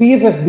PFFB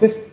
5th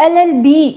LLB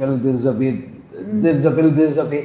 well there is a way, there is a will, there is a way।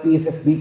PFFB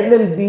LLB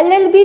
LLB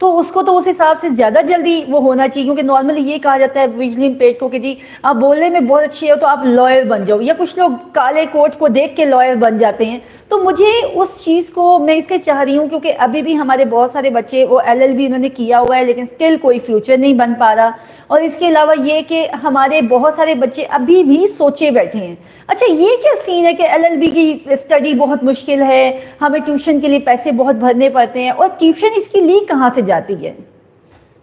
تو اس کو تو اس حساب سے زیادہ جلدی وہ ہونا چاہیے, کیونکہ نارملی یہ کہا جاتا ہے ویژلی امپیئرڈ کو کہ جی آپ بولنے میں بہت اچھے ہو تو آپ لائر بن جاؤ, یا کچھ لوگ کالے کوٹ کو دیکھ کے لائر بن جاتے ہیں. تو مجھے اس چیز کو میں اس سے چاہ رہی ہوں کیونکہ ابھی بھی ہمارے بہت سارے بچے وہ LLB انہوں نے کیا ہوا ہے لیکن اسٹل کوئی فیوچر نہیں بن پا رہا, اور اس کے علاوہ یہ کہ ہمارے بہت سارے بچے ابھی بھی سوچے بیٹھے ہیں. اچھا یہ کیا سین ہے کہ LLB کی اسٹڈی بہت مشکل ہے, ہمیں ٹیوشن کے لیے پیسے بہت بھرنے پڑتے ہیں, اور ٹیوشن اس کی لی کہاں سے جاتی ہے؟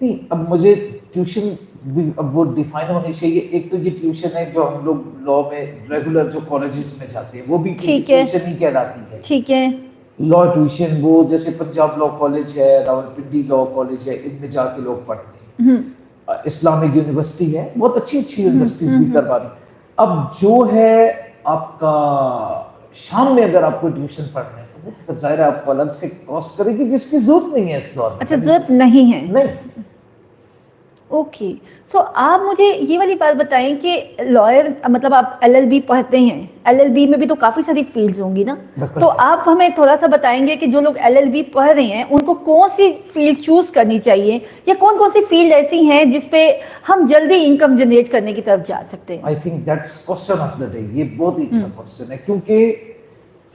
نہیں, اب مجھے ٹیوشن بھی اب وہ ڈیفائن ہونی چاہیے. ایک تو یہ ٹیوشن ہے جو ہم لوگ لا میں ریگولر جو کالجز میں جاتے ہیں وہ بھی ٹیوشن ہی کہلاتی ہے. ٹھیک ہے, لا ٹیوشن وہ جیسے پنجاب لا کالج ہے, راولپنڈی لا کالج ہے, ان میں جا کے لوگ پڑھتے ہیں. اسلامک یونیورسٹی ہے, بہت اچھی اچھی یونیورسٹیز بھی کروا رہی. اب جو ہے آپ کا شام میں اگر آپ کو ٹیوشن پڑھنا ہے تو وہ پھر ظاہر ہے آپ کو الگ سے کاسٹ کرے گی جس کی ضرورت نہیں ہے اس دور میں. اچھا ضرورت نہیں ہے. نہیں. اوکے, سو آپ مجھے یہ والی بات بتائیں کہ لائر مطلب آپ LLB پڑھتے ہیں, LLB میں بھی تو کافی ساری فیلڈز ہوں گی نا, تو آپ ہمیں تھوڑا سا بتائیں گے کہ جو لوگ LLB پڑھ رہے ہیں ان کو کون سی فیلڈ چوز کرنی چاہیے, یا کون کون سی فیلڈ ایسی ہیں جس پہ ہم جلدی انکم جنریٹ کرنے کی طرف جا سکتے ہیں؟ I think that's question of the day. یہ بہت ہی اچھا کوشچن ہے کیونکہ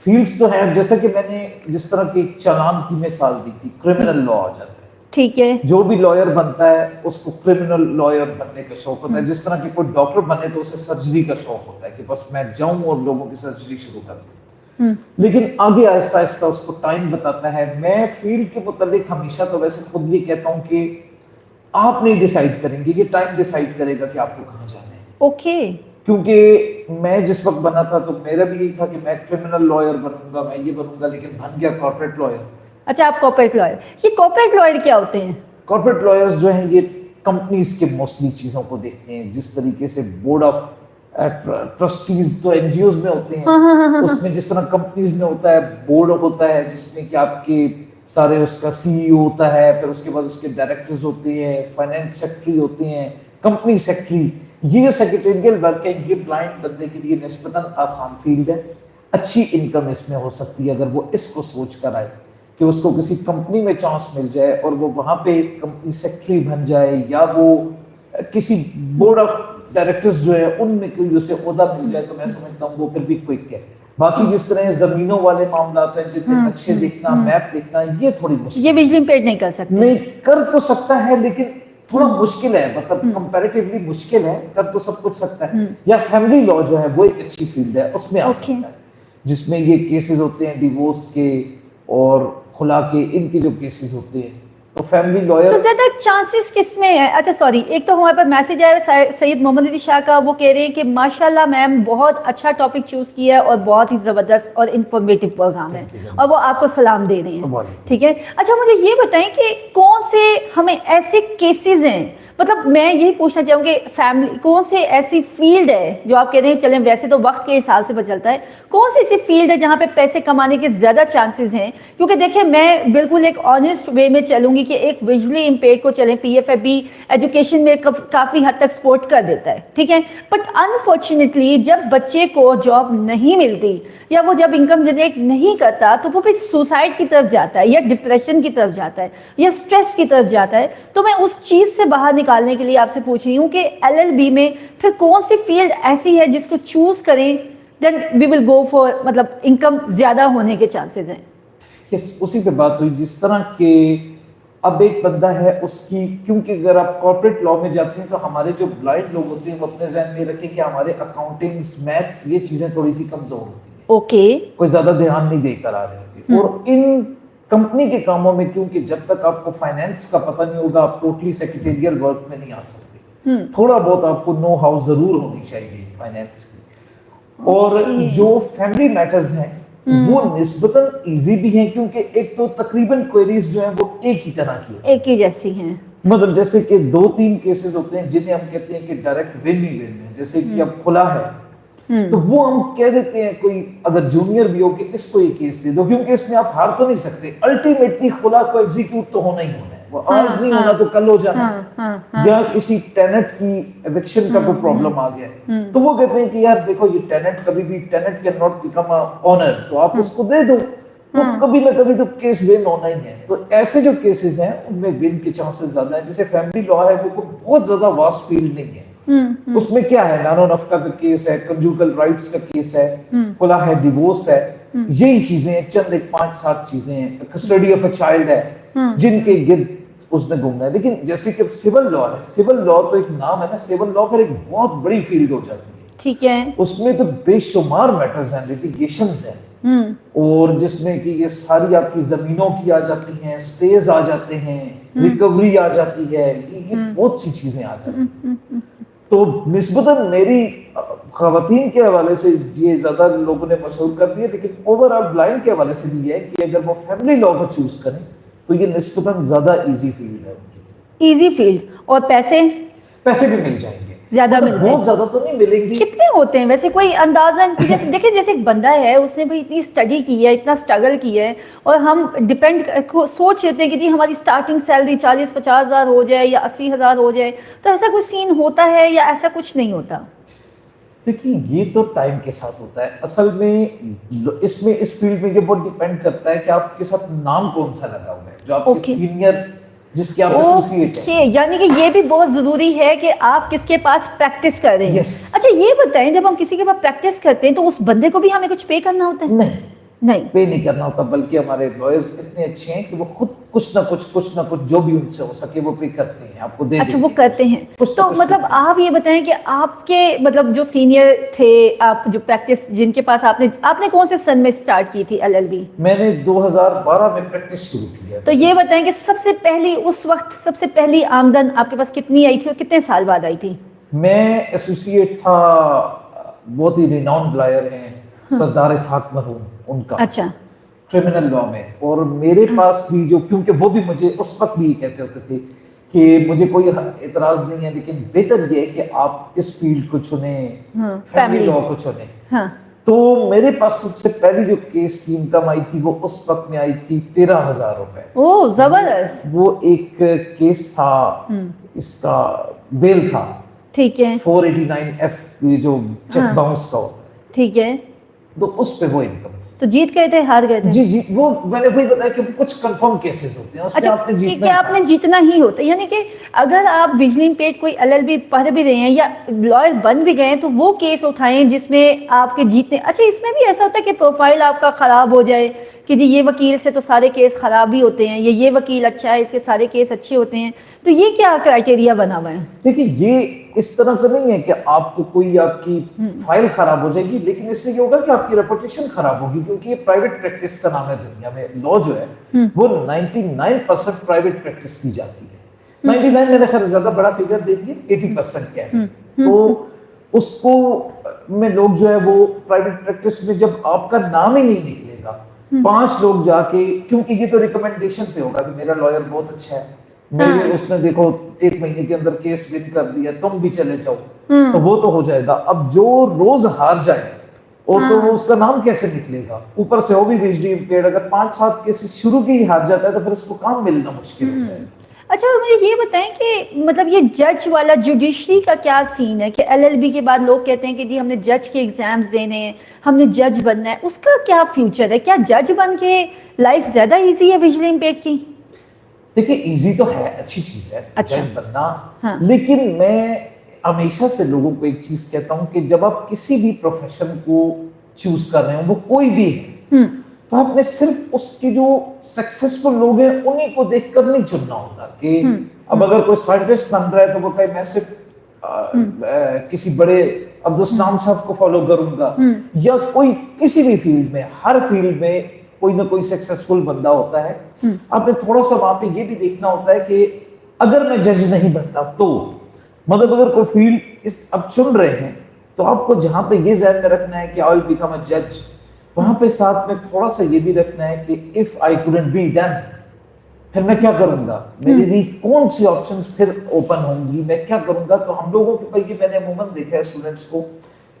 فیلڈز تو ہیں. جیسا کہ میں نے جس طرح کی چالان کی مثال دی تھی, کرمنل لا آ جاتا ہے. ٹھیک ہے, جو بھی لائر بنتا ہے اس کو کرمنل لائر بننے کا شوق ہوتا ہے. جس طرح کہ کوئی ڈاکٹر بنے تو اسے سرجری کا شوق ہوتا ہے کہ بس میں جاؤں اور لوگوں کی سرجری شروع کر دوں. لیکن آگے آہستہ آہستہ اس کو ٹائم بتاتا ہے. میں فیلڈ کے متعلق ہمیشہ تو ویسے خود یہ کہتا ہوں کہ آپ نہیں ڈیسائیڈ کریں گے, یہ ٹائم ڈیسائیڈ کرے گا کہ آپ کو کہاں جانا ہے. اوکے, کیونکہ میں جس وقت بنا تھا تو میرا بھی یہی تھا کہ میں کرمنل لائر بنوں گا, میں یہ بنوں گا, لیکن بن گیا کارپوریٹ لائر. اچھا آپ کارپوریٹ لائر, یہ کارپوریٹ لائر کیا ہوتے ہیں؟ کارپوریٹ لائرز جو ہیں یہ کمپنیز کے موسٹلی چیزوں کو دیکھتے ہیں. جس طریقے سے بورڈ آف ٹرسٹیز تو NGOز میں ہوتے ہیں, اس میں جس طرح کمپنیز میں ہوتا ہے بورڈ ہوتا ہے جس میں کہ آپ کے سارے اس کا CEO ہوتا ہے, پھر اس کے بعد اس کے ڈائریکٹرز ہوتے ہیں, فائنینس سیکٹری ہوتے ہیں, کمپنی سیکٹری. یہ جو سیکریٹریل ورک ہے یہ بلائنڈ بندے کے لیے نسبتاً آسان فیلڈ ہے. اچھی انکم اس میں ہو سکتی ہے اگر وہ اس کو سوچ کر آئے کہ اس کو کسی کمپنی میں چانس مل جائے اور وہ وہاں پہ کمپنی سیکٹری بن جائے, یا وہ کسی بورڈ آف ڈائریکٹرز جو ہے ان میں کوئی اسے عہدہ مل جائے, تو میں سمجھتا ہوں وہ پھر بھی کوئک ہے. باقی جس طرح زمینوں والے معاملات ہیں جن میں نقشے دیکھنا, میپ دیکھنا, یہ تھوڑی مشکل, یہ ویژلی امپیئرڈ نہیں کر سکتے. نہیں کر تو سکتا ہے لیکن تھوڑا مشکل ہے, مطلب کمپیریٹیولی مشکل ہے. کر تو سب کچھ سکتا ہے. یا فیملی لا جو ہے وہ ایک اچھی فیلڈ ہے, اس میں آ سکتا ہے جس میں یہ کیسز ہوتے ہیں ڈیورس کے اور خلا کے, ان کے جو کیسز ہوتے ہیں تو فیملی لائر. تو زیادہ چانسز کس میں ہے؟ اچھا سوری, ایک تو ہمارے پاس میسج آیا سید محمد علی شاہ کا, وہ کہہ رہے ہیں کہ ماشاءاللہ میم بہت اچھا ٹاپک چوز کیا ہے اور بہت ہی زبردست اور انفارمیٹیو پروگرام ہے, اور وہ آپ کو سلام دے رہے ہیں. ٹھیک ہے, اچھا مجھے یہ بتائیں کہ کون سے ہمیں ایسے کیسز ہیں, مطلب میں یہی پوچھنا چاہوں کہ فیملی کون سے ایسی فیلڈ ہے جو آپ کہہ رہے ہیں چلیں ویسے تو وقت کے حساب سے بدلتا ہے, کون سی ایسی فیلڈ ہے جہاں پہ پیسے کمانے کے زیادہ چانسز ہیں؟ کیونکہ دیکھیں میں بالکل ایک آنےسٹ وے میں چلوں گی کہ ایک ویژلی امپیئرڈ کو چلیں PFAB ایجوکیشن میں کافی حد تک سپورٹ کر دیتا ہے, ٹھیک ہے, بٹ انفارچونیٹلی جب بچے کو جاب نہیں ملتی یا وہ جب انکم جنریٹ نہیں کرتا تو وہ پھر سوسائڈ کی طرف جاتا ہے, یا ڈپریشن کی طرف جاتا ہے, یا اسٹریس کی طرف جاتا ہے. تو میں اس چیز سے باہر نکالنے کے لیے آپ سے پوچھ رہی ہوں کہ LLB میں پھر کون سی فیلڈ ایسی ہے جس کو چوز کریں دین وی ول گو فار, مطلب انکم زیادہ ہونے کے چانسز ہیں. اسی پہ بات ہوئی جس طرح کہ اب ایک بندہ ہے اس کی, کیونکہ اگر آپ کارپوریٹ لا میں جاتے ہیں تو ہمارے جو بلائنڈ لوگ ہوتے ہیں وہ اپنے ذہن میں رکھیں کہ ہمارے اکاؤنٹنگز, میتھس, یہ چیزیں تھوڑی سی کمزور ہوتی ہیں. اوکے, کوئی زیادہ دھیان نہیں دے کر آ رہے ہوتے, اور ان کمپنی کے کاموں میں کیونکہ جب تک آپ کو فائنینس کا پتہ نہیں ہوگا آپ ٹوٹلی سیکریٹریل ورک میں نہیں آ سکتے. تھوڑا بہت آپ کو نو ہاؤ ضرور ہونی چاہیے فائنینس کی. اور جو فیملی میٹرز ہیں وہ نسبتاً ایزی بھی ہیں کیونکہ ایک تو تقریباً کوئریز جو ہیں وہ ایک ہی طرح کی ہیں, ایک ہی جیسی ہیں. مطلب جیسے کہ 2-3 کیسز ہوتے ہیں جنہیں ہم کہتے ہیں کہ ڈائریکٹ ون ہی ون ہے. جیسے کہ اب کھلا ہے تو وہ ہم کہہ دیتے ہیں کوئی اگر جونیئر بھی ہو کہ اس کو یہ کیس دے دو, کیونکہ اس میں آپ ہار تو نہیں سکتے. الٹیمیٹلی کھلا کو ایگزیکیوٹ تو ہونا ہی ہونا ہے, وہ آج نہیں ہونا تو کل ہو جانا. یا کسی ٹینٹ کی ایوکشن کا کوئی پرابلم آ گیا ہے تو وہ کہتے ہیں کہ یار دیکھو یہ ٹینٹ کبھی بھی tenant can not become a owner, تو آپ اس کو دے دو. تو کبھی نہ کبھی تو کیس ون ہونا ہی ہے. تو ایسے جو کیسز ہیں ان میں ون کے چانسز زیادہ ہیں. جیسے فیملی لا ہے وہ بہت زیادہ واسٹ فیلڈ نہیں ہے. اس میں کیا ہے, نان و نفقہ کا کیس ہے, کنجوگل رائٹس کا کیس ہے, خلا ہے, ڈیورس ہے, یہی چیزیں ہیں, چند ایک 5-7 چیزیں ہیں, کسٹڈی آف اے چائلڈ ہے, جن کے گرد اس نے گھومنا ہے. لیکن جیسے کہ سول لا ہے, سول لا تو ایک نام ہے نا, سول لا پر ایک بہت بڑی فیلڈ ہو جاتی ہے. ٹھیک ہے, اس میں تو بے شمار میٹرز ہیں, لیٹیگیشنز ہیں, اور جس میں کہ یہ ساری آپ کی زمینوں کی آ جاتی ہیں, سٹیز آ جاتے ہیں, ریکوری آ جاتی ہے, یہ بہت سی چیزیں آ جاتی ہیں. تو نسبتاً میری خواتین کے حوالے سے یہ زیادہ لوگوں نے مشہور کر دیا, لیکن اوور آل بلائنڈ کے حوالے سے بھی یہ ہے کہ اگر وہ فیملی لا کو چوز کریں تو یہ نسبتاً زیادہ ایزی فیلڈ ہے. Easy field. اور پیسے بھی مل جائیں گے, زیادہ ملتے ہیں, بہت زیادہ تو نہیں ملیں گے. کتنے ہوتے ہیں ویسے, کوئی اندازہ؟ دیکھیں جیسے ایک بندہ ہے, اس نے بھائی اتنی اسٹڈی کی ہے, اتنا اسٹرگل کی ہے, اور ہم ڈیپینڈ سوچ لیتے ہیں کہ جی ہماری اسٹارٹنگ سیلری 40-50 ہزار ہو جائے یا 80 ہزار ہو جائے, تو ایسا کوئی سین ہوتا ہے یا ایسا کچھ نہیں ہوتا؟ دیکھیے یہ تو ٹائم کے ساتھ ہوتا ہے. اصل میں اس فیلڈ میں یہ بہت ڈیپینڈ کرتا ہے کہ آپ کے ساتھ نام کون سا لگا ہوا ہے, جو آپ کے سینئر, جس کے آپ ایسوسیٹ ہیں. یعنی کہ یہ بھی بہت ضروری ہے کہ آپ کس کے پاس پریکٹس کر رہے ہیں. اچھا یہ بتائیں, جب ہم کسی کے پاس پریکٹس کرتے ہیں تو اس بندے کو بھی ہمیں کچھ پے کرنا ہوتا ہے؟ نہیں, پے نہیں کرنا ہوتا, بلکہ ہمارے لائرز اتنے اچھے ہیں کہ وہ خود کچھ نہ کچھ جو بھی ان سے ہو سکے وہ پے کرتے ہیں, آپ کو دے دیتے ہیں. اچھا وہ کرتے ہیں. تو مطلب آپ یہ بتائیں کہ آپ کے مطلب جو سینئر تھے, آپ جو پریکٹس جن کے پاس آپ نے کون سے سن میں اسٹارٹ کی تھی LLB؟ میں نے 2012 میں پریکٹس شروع کی ہے. تو یہ بتائیں کہ اس وقت سب سے پہلی آمدن آپ کے پاس کتنی آئی تھی اور کتنے سال بعد آئی تھی؟ میں ایسوسیٹ تھا, بہت ہی ریناؤنڈ لائر ہیں, سردار اسحاق مرحوم, ان کا. اچھا. کرمنل لا میں. اور میرے پاس بھی جو, کیونکہ وہ بھی مجھے اس وقت بھی کہتے ہوتے تھے کہ مجھے کوئی اعتراض نہیں ہے, لیکن بہتر یہ ہے کہ آپ اس فیلڈ کو چنیں, فیملی لا کو چنیں. تو میرے پاس سب سے پہلی جو کیس کی انکم آئی تھی وہ اس وقت میں آئی تھی 13,000 روپے. اوہ زبردست. وہ ایک کیس تھا, اس کا بیل تھا, ٹھیک ہے, 489F جو چیک باؤنس کا ہوتا ہے. ٹھیک ہے, تو اس پہ وہ انکم. تو جیت گئے تھے, ہار گئے تھے؟ جی وہ میں نے وہی بتایا کہ کچھ کنفرم کیسز ہوتے ہیں, اس میں آپ نے جیتنا ہے. آپ نے جیتنا ہی ہوتا ہے. یعنی کہ اگر آپ ویژلنگ پیٹ کوئی LLB پڑھ بھی رہے ہیں یا لائر بن بھی گئے ہیں تو وہ کیس اٹھائیں جس میں آپ کے جیتنے. اچھا اس میں بھی ایسا ہوتا ہے کہ پروفائل آپ کا خراب ہو جائے کہ جی یہ وکیل سے تو سارے کیس خراب ہی ہوتے ہیں, یہ وکیل اچھا ہے اس کے سارے کیس اچھے ہوتے ہیں, تو یہ کیا کرائٹیریا بنا ہوا ہے؟ دیکھیے یہ اس طرح سے نہیں ہے کہ آپ کو کوئی آپ کی فائل خراب ہو جائے گی, لیکن اس سے یہ ہوگا کہ آپ کی ریپوٹیشن خراب ہوگی, کیونکہ یہ پرائیویٹ پریکٹس کا نام ہے دنیا میں. لا جو ہے وہ 99% پرائیویٹ پریکٹس کی جاتی ہے. 99 میں نے خیر زیادہ بڑا فگر دے دیا, 80% کیا ہے. تو اس کو میں لوگ جو ہے وہ پرائیویٹ پریکٹس میں جب آپ کا نام ہی نہیں نکلے گا, 5 لوگ جا کے, کیونکہ یہ تو ریکمنڈیشن پہ ہوگا کہ میرا لائر بہت اچھا ہے, میرے اس نے دیکھو 1 مہینے کے اندر کیس ون کر دیا, تم بھی چلے جاؤ, تو وہ تو ہو جائے گا. اب جو روز ہار جائے اور تو وہ اس کا نام کیسے نکلے گا, اوپر سے وہ بھی ویژلی امپیئرڈ. اگر 5-7 کیسز شروع کی ہی ہار جاتا ہے تو پھر اس کو کام ملنا مشکل ہو جائے گا. اچھا مجھے یہ بتائیں کہ مطلب یہ جج والا جوڈیشری کا کیا سین ہے کہ LLB کے بعد لوگ کہتے ہیں کہ جی ہم نے جج کے ایگزامز دینے ہیں, ہم نے جج بننا ہے, اس کا کیا فیوچر ہے؟ کیا جج بن کے لائف زیادہ ایزی ہے ویژلی امپیئرڈ کی؟ دیکھیں ایزی تو ہے, اچھی چیز ہے جج بننا, لیکن میں ہمیشہ سے لوگوں کو ایک چیز کہتا ہوں کہ جب آپ کسی بھی پروفیشن کو چوز کر رہے ہیں, وہ کوئی بھی ہے, تو آپ نے صرف اس کے جو سکسیسفل لوگ ہیں انہیں کو دیکھ کر نہیں چننا ہوتا. کہ اب اگر کوئی سائنٹسٹ بن رہا ہے تو وہ کہیں میں صرف کسی بڑے عبدالسلام صاحب کو فالو کروں گا, یا کوئی کسی بھی فیلڈ میں, ہر فیلڈ میں کوئی نہ کوئی سکسیسفل بندہ ہوتا ہے. آپ نے تھوڑا سا وہاں پہ یہ بھی دیکھنا ہوتا ہے کہ اگر میں جج نہیں بنتا تو, مطلب اگر کوئی فیلڈ اب چن رہے ہیں تو آپ کو جہاں پہ یہ ذہن میں رکھنا ہے کہ I will become a judge, وہاں پہ ساتھ میں تھوڑا سا یہ بھی رکھنا ہے کہ if I couldn't be then, پھر میں کیا کروں گا, میرے لیے کون سی آپشنز پھر اوپن ہوں گی, میں کیا کروں گا. تو ہم لوگوں کے یہ میں نے عموماً دیکھا ہے اسٹوڈنٹس کو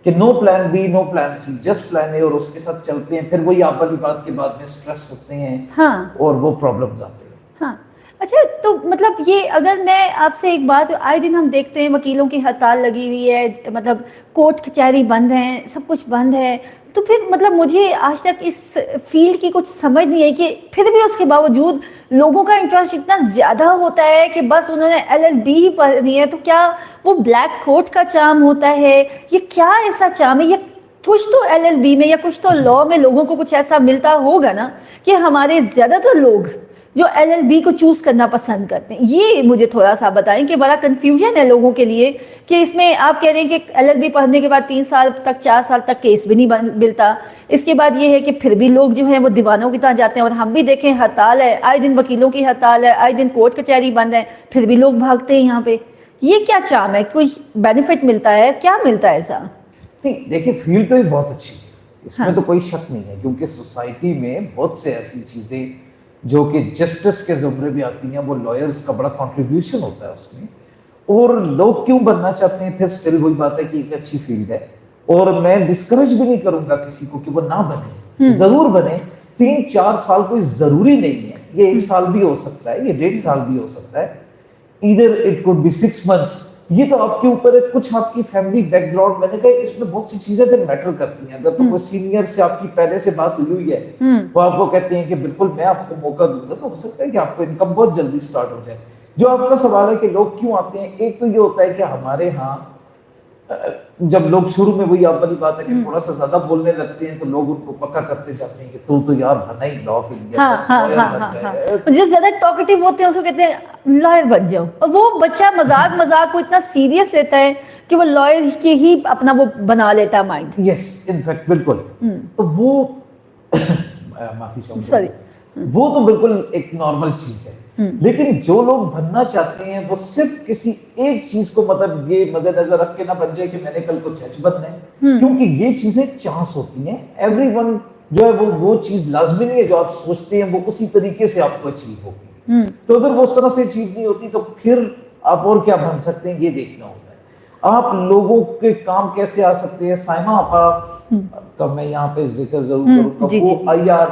کہ نو plan be know plan C, just plan اے, اور اس کے ساتھ چلتے ہیں. پھر وہی آپ والی بات کے بعد میں اسٹریس ہوتے ہیں اور وہ پرابلمز آتے ہیں. ہاں اچھا تو مطلب یہ اگر میں آپ سے ایک بات، آئے دن ہم دیکھتے ہیں وکیلوں کی ہڑتال لگی ہوئی ہے، مطلب کورٹ کچہری بند ہیں، سب کچھ بند ہے، تو پھر مطلب مجھے آج تک اس فیلڈ کی کچھ سمجھ نہیں ہے کہ پھر بھی اس کے باوجود لوگوں کا انٹرسٹ اتنا زیادہ ہوتا ہے کہ بس انہوں نے LLB ہی پڑھنی ہے. تو کیا وہ بلیک کوٹ کا چام ہوتا ہے؟ یہ کیا ایسا چام ہے؟ یہ کچھ تو LLB میں یا کچھ تو لاء میں لوگوں کو کچھ ایسا ملتا ہوگا نا کہ ہمارے زیادہ تر لوگ جو LLB کو چوز کرنا پسند کرتے ہیں. یہ مجھے تھوڑا سا بتائیں کہ بڑا کنفیوژن ہے لوگوں کے لیے کہ اس میں آپ کہہ رہے ہیں کہ LLB پڑھنے کے بعد 3 سال تک 4 سال تک کیس بھی نہیں ملتا. اس کے بعد یہ ہے کہ پھر بھی لوگ جو ہیں وہ دیوانوں کی طرح جاتے ہیں. اور ہم بھی دیکھیں ہڑتال ہے، آئے دن وکیلوں کی ہڑتال ہے، آئے دن کورٹ کچہری بند ہے، پھر بھی لوگ بھاگتے ہیں یہاں پہ. یہ کیا چام ہے؟ کوئی بینیفٹ ملتا ہے؟ کیا ملتا ہے ایسا؟ نہیں دیکھیے، فیلڈ تو یہ بہت اچھی ہے، اس میں تو کوئی شک نہیں ہے، کیونکہ سوسائٹی میں بہت سے ایسی چیزیں جو کہ جسٹس کے زمرے بھی آتی ہیں، وہ لائرز کا بڑا کنٹریبیوشن ہوتا ہے اس میں. اور لوگ کیوں بننا چاہتے ہیں؟ پھر سٹل وہی بات ہے کہ ایک اچھی فیلڈ ہے، اور میں ڈسکریج بھی نہیں کروں گا کسی کو کہ وہ نہ بنے، ضرور بنے. 3-4 سال کوئی ضروری نہیں ہے، یہ 1 سال بھی ہو سکتا ہے، یہ 1.5 سال بھی ہو سکتا ہے. either it could be 6 months. یہ تو آپ کے اوپر ہے، کچھ آپ کی فیملی بیک گراؤنڈ. میں نے کہا اس میں بہت سی چیزیں تو میٹر کرتی ہیں. اگر تو کوئی سینئر سے آپ کی پہلے سے بات ہوئی ہے، وہ آپ کو کہتے ہیں کہ بالکل میں آپ کو موقع دوں گا، تو ہو سکتا ہے کہ آپ کو انکم بہت جلدی سٹارٹ ہو جائے. جو آپ کا سوال ہے کہ لوگ کیوں آتے ہیں، ایک تو یہ ہوتا ہے کہ ہمارے ہاں جب لوگ شروع میں، وہی آپ والی بات ہے کہ تھوڑا سا زیادہ بولنے لگتے ہیں تو لوگ ان کو پکا کرتے جاتے ہیں کہ تو یار بنا ہی لاء کے لیے، جو زیادہ ٹاکٹیو ہوتے ہیں اس کو کہتے ہیں لائر بن جاؤ. اور وہ بچہ مذاق کو اتنا سیریس لیتا ہے کہ وہ لائر کی ہی اپنا وہ بنا لیتا ہے مائنڈ. یس انفیکٹ بالکل. تو وہ معافی چاہوں گا، سوری، وہ تو بالکل ایک نارمل چیز ہے. لیکن جو لوگ بننا چاہتے ہیں وہ صرف کسی ایک چیز کو مطلب یہ مد نظر رکھ کے نہ بن جائے کہ میں نے کل کو جج بننا ہے، کیونکہ یہ چیزیں چانس ہوتی ہیں. ایوری ون جو ہے وہ چیز لازمی نہیں ہے جو آپ سوچتے ہیں وہ اسی طریقے سے آپ کو اچیو ہوگی. تو اگر وہ اس طرح سے اچیو نہیں ہوتی تو پھر آپ اور کیا بن سکتے ہیں، یہ دیکھنا ہوتا ہے. آپ لوگوں کے کام کیسے آ سکتے ہیں. سائمہ آپا کا میں یہاں پہ ذکر ضرور کروں گا، وہ IR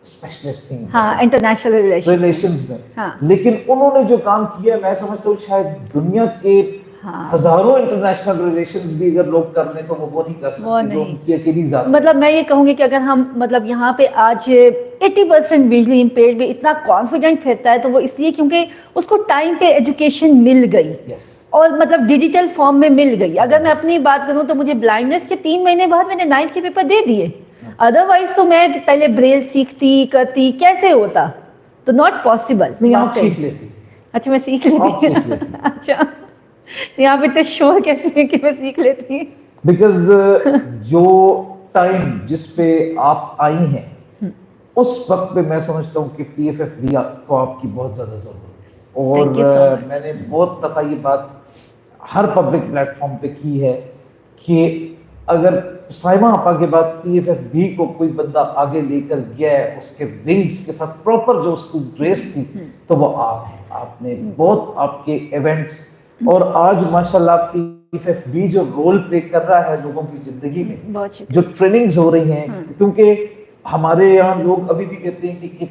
اسپیشلسٹ تھیں انٹرنیشنل ریلیشنز میں. لیکن انہوں نے جو کام کیا ہے، میں سمجھتا ہوں شاید دنیا کے ہزاروں انٹرنیشنل ریلیشنز بھی اگر لوگ کر لیں تو وہ نہیں کر سکتے جو ان کی اکیلی ذات. مطلب میں یہ کہوں گی کہ اگر ہم مطلب یہاں پہ آج 80% ویژولی امپیئرڈ بھی اتنا کانفیڈنٹ پھرتا ہے تو وہ اس لیے کیونکہ اس کو ٹائم پہ ایجوکیشن مل گئی اور مطلب ڈیجیٹل فارم میں مل گئی. اگر میں اپنی بات کروں تو مجھے بلائنڈنس کے 3 مہینے بعد میں نے 9th کے پیپر دے دیے. ادروائز تو میں پہلے بریل سیکھتی کرتی کیسے ہوتا، تو ناٹ پاسبل. نہیں آپ سیکھ لیتی. اچھا میں سیکھ لیتی. اچھا یہاں پہ اتنے شور کیسے ہیں کہ میں سیکھ لیتی؟ بیکاز جو ٹائم جس پہ آپ آئی ہیں اس وقت پہ میں سمجھتا ہوں کہ PFFB کو آپ کی بہت زیادہ ضرورت ہے. اور میں نے بہت دفعہ یہ بات ہر پبلک پلیٹ فارم پہ کی ہے کہ اگر سائمہ آپا کے بعد PFFB کو کوئی بندہ آگے لے کر گیا ہے اس کے ونگز کے ساتھ پراپر جو اس کو گریس تھی تو وہ آپ ہیں. آپ نے بہت آپ کے ایونٹس اور آج ماشاءاللہ PFFB جو رول پلے کر رہا ہے لوگوں کی زندگی میں، جو ٹریننگز ہو رہی ہیں، کیونکہ ہمارے یہاں لوگ ابھی بھی کہتے ہیں کہ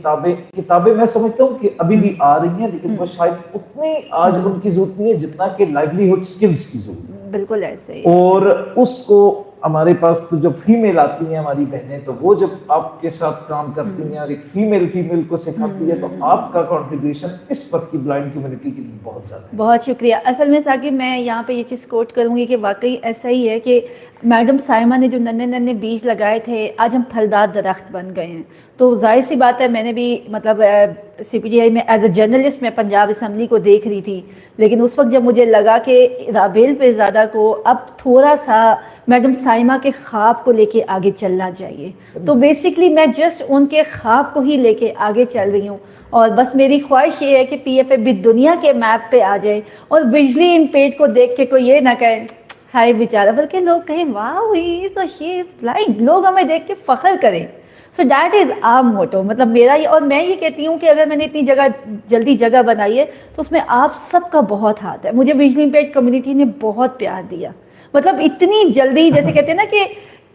کتابیں میں سمجھتا ہوں کہ ابھی بھی آ رہی ہیں لیکن وہ شاید اتنی آج ان کی ضرورت نہیں ہے جتنا کہ لائیولیہڈ سکلز کی ضرورت ہے. بالکل ایسے ہی. اور اس کو ہمارے پاس تو جب فیمیل آتی ہیں ہماری بہنیں تو وہ جب آپ کے ساتھ کام کرتی ہیں اور ایک فیمیل کو سکھاتی ہے تو آپ کا کنٹریبیوشن اس وقت کی بلائنڈ کمیونٹی کے لیے بہت زیادہ ہے. بہت شکریہ. اصل میں ثاقب میں یہاں پہ یہ چیز کوٹ کروں گی کہ واقعی ایسا ہی ہے کہ میڈم سائمہ نے جو ننے بیج لگائے تھے آج ہم پھلدار درخت بن گئے ہیں. تو ظاہر سی بات ہے میں نے بھی مطلب CPTI میں ایز اے جرنلسٹ میں پنجاب اسمبلی کو دیکھ رہی تھی، لیکن اس وقت جب مجھے لگا کہ رابیل پیرزادہ کو اب تھوڑا سا میڈم سائمہ کے خواب کو لے کے آگے چلنا چاہیے، تو بیسکلی میں جسٹ ان کے خواب کو ہی لے کے آگے چل رہی ہوں. اور بس میری خواہش یہ ہے کہ PFFB دنیا کے میپ پہ آ جائے اور ویژلی امپیئرڈ کو دیکھ کے کوئی یہ نہ کہے ہائے بیچارہ، بلکہ لوگ کہیں واو ہی از اور شی از بلائنڈ، لوگ ہمیں دیکھ کے فخر کریں. So that is our motto. مطلب میرا یہ، اور میں یہ کہتی ہوں کہ اگر میں نے اتنی جلدی جگہ بنائی ہے تو اس میں آپ سب کا بہت ہاتھ ہے. مجھے ویژلی امپیئرڈ کمیونٹی نے بہت پیار دیا، مطلب اتنی جلدی، جیسے کہتے ہیں نا کہ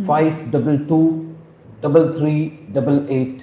522 3388।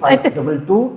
522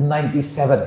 97।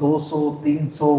200 300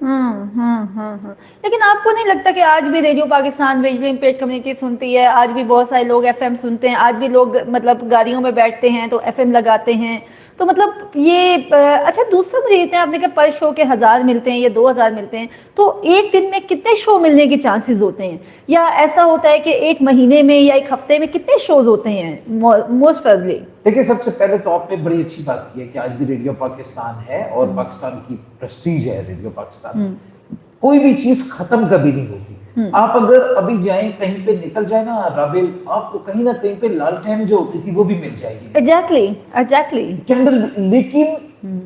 لیکن آپ کو نہیں لگتا کہ آج بھی radio Pakistan visually impaired community سنتی ہے؟ آج بھی بہت سارے لوگ ایف ایم سنتے ہیں، آج بھی لوگ مطلب گاڑیوں میں بیٹھتے ہیں تو ایف ایم لگاتے ہیں، تو مطلب یہ اچھا دوسرا مجھے کہتے ہیں آپ نے کہا پر شو کے 1000 ملتے ہیں یا 2000 ملتے ہیں، تو ایک دن میں کتنے شو ملنے کے چانسز ہوتے ہیں؟ یا ایسا ہوتا ہے کہ ایک مہینے میں یا ایک ہفتے میں کتنے شوز ہوتے ہیں موسٹ پروبلی؟ دیکھیں سب سے پہلے تو آپ نے بڑی اچھی بات کی ہے کہ آج بھی ریڈیو پاکستان ہے اور پاکستان کی پریسٹیج ہے ریڈیو پاکستان. کوئی بھی چیز ختم کبھی نہیں ہوتی. آپ اگر ابھی جائیں کہیں پہ نکل جائیں نا رابل، آپ کو کہیں نہ کہیں پہ لالٹین جو ہوتی تھی وہ بھی مل جائے گی. ایگزیکٹلی کینڈل، لیکن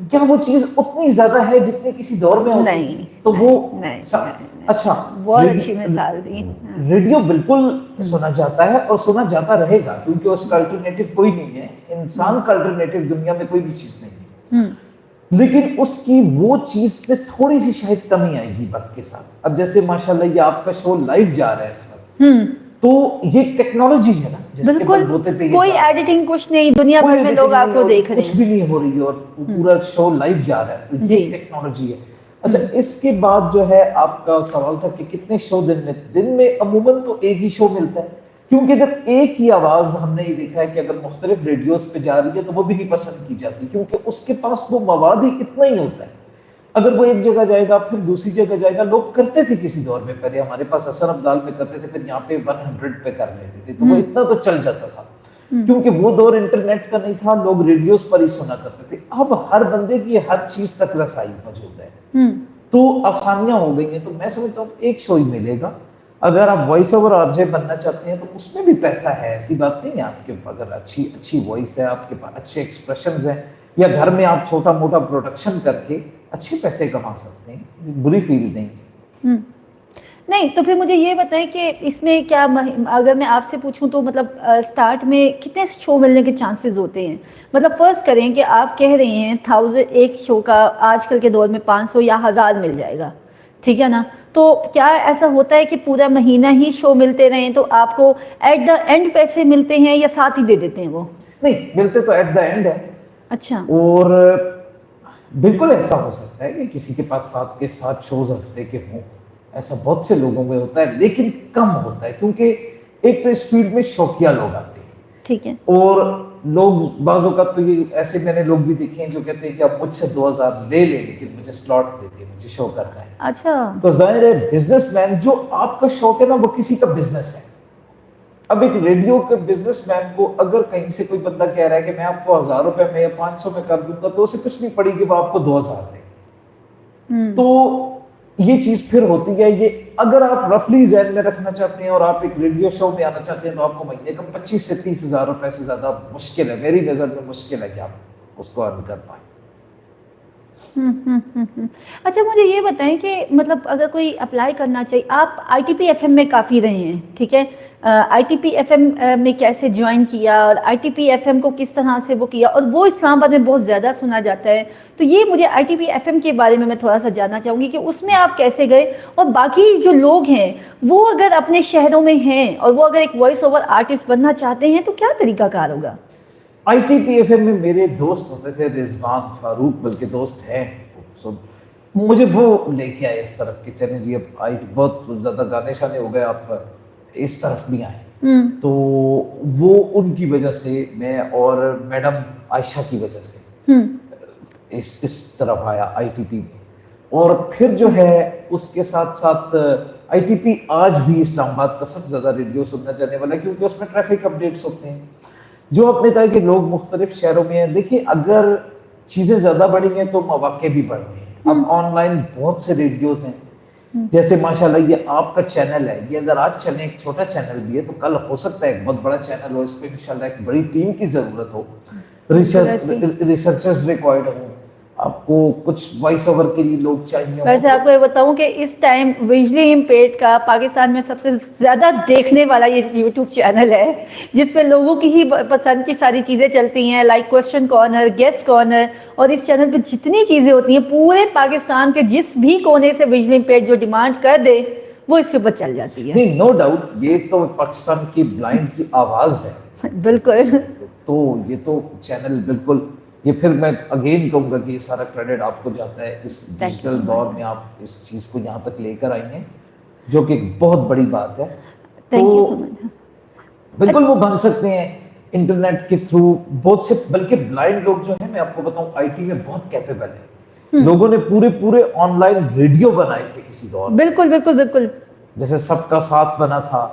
کیا وہ چیز اتنی زیادہ ہے جتنی کسی دور میں ہوتی؟ نہیں. تو وہ اچھا بہت اچھی مثال دی. ریڈیو بالکل سنا جاتا ہے اور سنا جاتا رہے گا کیونکہ اس کا الٹرنیٹو کوئی نہیں ہے. انسان کا الٹرنیٹو دنیا میں کوئی بھی چیز نہیں ہے. لیکن اس کی وہ چیز پہ تھوڑی سی شاید کمی آئے گی وقت کے ساتھ. اب جیسے ماشاءاللہ یہ آپ کا شو لائیو جا رہا ہے اس وقت، تو یہ ٹیکنالوجی ہے نا، بالکل کوئی ایڈیٹنگ کچھ نہیں، دنیا بھر میں لوگ آپ کو دیکھ رہے ہیں، کچھ بھی نہیں ہو رہی ہے اور پورا شو لائیو جا رہا ہے، یہ ٹیکنالوجی ہے. اچھا اس کے بعد جو ہے آپ کا سوال تھا کہ کتنے شو دن میں عموماً تو ایک ہی شو ملتا ہے، کیونکہ اگر ایک ہی آواز ہم نے یہ دیکھا ہے کہ اگر مختلف ریڈیوز پہ جا رہی ہے تو وہ بھی نہیں پسند کی جاتی، کیونکہ اس کے پاس وہ مواد ہی اتنا ہی ہوتا ہے. اگر وہ ایک جگہ جائے گا پھر دوسری جگہ جائے گا، لوگ کرتے تھے کسی دور میں، پہلے ہمارے پاس اثر ابدال میں کرتے تھے، پھر یہاں پہ 100 پہ کر لیتے تھے، تو وہ اتنا تو چل جاتا تھا کیونکہ وہ دور انٹرنیٹ کا نہیں تھا، لوگ ریڈیوز پر ہی سنا کرتے تھے. اب ہر بندے کی ہر چیز تک رسائی موجود ہے تو آسانیاں ہو گئی ہیں. تو میں سمجھتا ہوں ایک شو ہی ملے گا. اگر آپ وائس اوور آرجے بننا چاہتے ہیں تو اس میں بھی پیسہ ہے، ایسی بات نہیں ہے. آپ کے اگر اچھی وائس ہے، آپ کے پاس اچھے ایکسپریشنز ہیں، یا گھر میں آپ چھوٹا موٹا پروڈکشن کر کے اچھے پیسے کما سکتے ہیں، بری فیلڈ نہیں. نہیں تو پھر مجھے یہ بتائیں کہ اس میں کیا اگر میں آپ سے پوچھوں تو مطلب سٹارٹ میں کتنے شو ملنے کے چانسز ہوتے ہیں؟ مطلب فرض کریں کہ آپ کہہ رہے ہیں 1000 ایک شو کا آج کل کے دور میں 500 یا 1000 مل جائے گا، ٹھیک ہے نا؟ تو کیا ایسا ہوتا ہے کہ پورا مہینہ ہی شو ملتے رہیں تو آپ کو ایٹ دا اینڈ پیسے ملتے ہیں یا ساتھ ہی دے دیتے ہیں وہ؟ نہیں، ملتے تو ایٹ دا اینڈ ہے. اچھا. اور بالکل ایسا ہو سکتا ہے کہ کسی کے پاس 7 کے 7 شوز ہفتے کے ہوں، ایسا بہت سے لوگوں میں ہوتا ہے، لیکن کم ہوتا ہے کیونکہ ایک تو اس فیلڈ میں شوقیہ لوگ آتے ہیں، ٹھیک ہے، اور لوگ بعض اوقات تو یہ ایسے میں نے لوگ بھی دیکھے ہیں جو کہتے ہیں کہ آپ مجھ سے 2000 لے لیں لیکن مجھے سلاٹ دے دیں، مجھے شو کرنا ہے. اچھا. تو ظاہر ہے بزنس مین جو آپ کا شوق ہے نا وہ کسی کا بزنس ہے. اب ایک ریڈیو کے بزنس مین کو اگر کہیں سے کوئی بندہ کہہ رہا ہے کہ میں آپ کو 1000 روپے میں یا 500 میں کر دوں گا تو اسے کچھ نہیں پڑی کہ وہ آپ کو 2000 دے. تو یہ چیز پھر ہوتی ہے. یہ اگر آپ رفلی ذہن میں رکھنا چاہتے ہیں اور آپ ایک ریڈیو شو میں آنا چاہتے ہیں تو آپ کو مہینے کا 25 سے 30 ہزار روپے سے زیادہ مشکل ہے، میری نظر میں مشکل ہے کہ آپ اس کو ارن کر پائیں. اچھا مجھے یہ بتائیں کہ مطلب اگر کوئی اپلائی کرنا چاہیے، آپ I T P F M میں کافی رہے ہیں، ٹھیک ہے، I T P F M میں کیسے جوائن کیا اور I T P F M کو کس طرح سے وہ کیا، اور وہ اسلام آباد میں بہت زیادہ سنا جاتا ہے، تو یہ مجھے I T P F M کے بارے میں تھوڑا سا جاننا چاہوں گی کہ اس میں آپ کیسے گئے، اور باقی جو لوگ ہیں وہ اگر اپنے شہروں میں ہیں اور وہ اگر ایک وائس اوور آرٹسٹ بننا چاہتے ہیں تو کیا طریقہ کار ہوگا؟ I T P F M میں میرے دوست ہوتے تھے، رضوان فاروق بلکہ دوست ہیں، مجھے وہ لے کے آئے اس طرف کہ چلیں جی اب بہت زیادہ گانے شانے ہو گئے، آپ اس طرف بھی آئیں. تو وہ ان کی وجہ سے میں اور میڈم عائشہ کی وجہ سے اس طرف آیا آئی ٹی پی میں. اور پھر جو ہے اس کے ساتھ ساتھ آئی ٹی پی آج بھی اسلام آباد کا سب سے زیادہ ریڈیو سننا جانے والا ہے کیونکہ اس میں ٹریفک اپڈیٹس ہوتے ہیں. جو آپ نے کہا کہ لوگ مختلف شہروں میں ہیں، دیکھیں اگر چیزیں زیادہ بڑھی ہیں تو مواقع بھی بڑھ گئے ہیں. اب آن لائن بہت سے ریڈیوز ہیں، جیسے ماشاءاللہ یہ آپ کا چینل ہے، یہ اگر آج چلیں ایک چھوٹا چینل بھی ہے تو کل ہو سکتا ہے ایک بہت بڑا چینل ہو، اس پہ انشاءاللہ ایک بڑی ٹیم کی ضرورت ہو، ریسرچرز ریکوائرڈ ہوں، آپ کو کچھ وائس اوور کے لیے لوگ چاہیے. ویسے آپ کو یہ بتاؤں کہ اس ٹائم ویژلی امپیئرڈ کا پاکستان میں سب سے زیادہ دیکھنے والا یہ یوٹیوب چینل ہے جس پہ لوگوں کی ہی پسند کی ساری چیزیں چلتی ہیں، like question corner, guest corner, اور اس چینل پہ جتنی چیزیں ہوتی ہیں پورے پاکستان کے جس بھی کونے سے ویژلی امپیئرڈ جو ڈیمانڈ کر دے وہ اس کے اوپر چل جاتی ہے. نہیں، نو ڈاؤٹ یہ تو پاکستان کی بلائنڈ کی آواز ہے. بالکل. تو یہ تو چینل بالکل یہ پھر میں اگین کہوں گا کہ یہ سارا کریڈٹ آپ کو جاتا ہے، اس Thank you so digital much, دور sir. میں آپ اس چیز کو یہاں تک لے کر آئی ہیں، جو کہ ایک بہت بڑی بات ہے. تھینک یو سو مچ. بالکل وہ بن سکتے ہیں انٹرنیٹ کے تھرو بہت سے، بلکہ بلائنڈ لوگ جو ہیں، میں آپ کو بتاؤں آئی ٹی میں بہت کیپیبل ہیں. لوگوں نے پورے آن لائن ریڈیو بنائے تھے کسی دور میں، بالکل بالکل بالکل. جیسے سب کا ساتھ بنا تھا،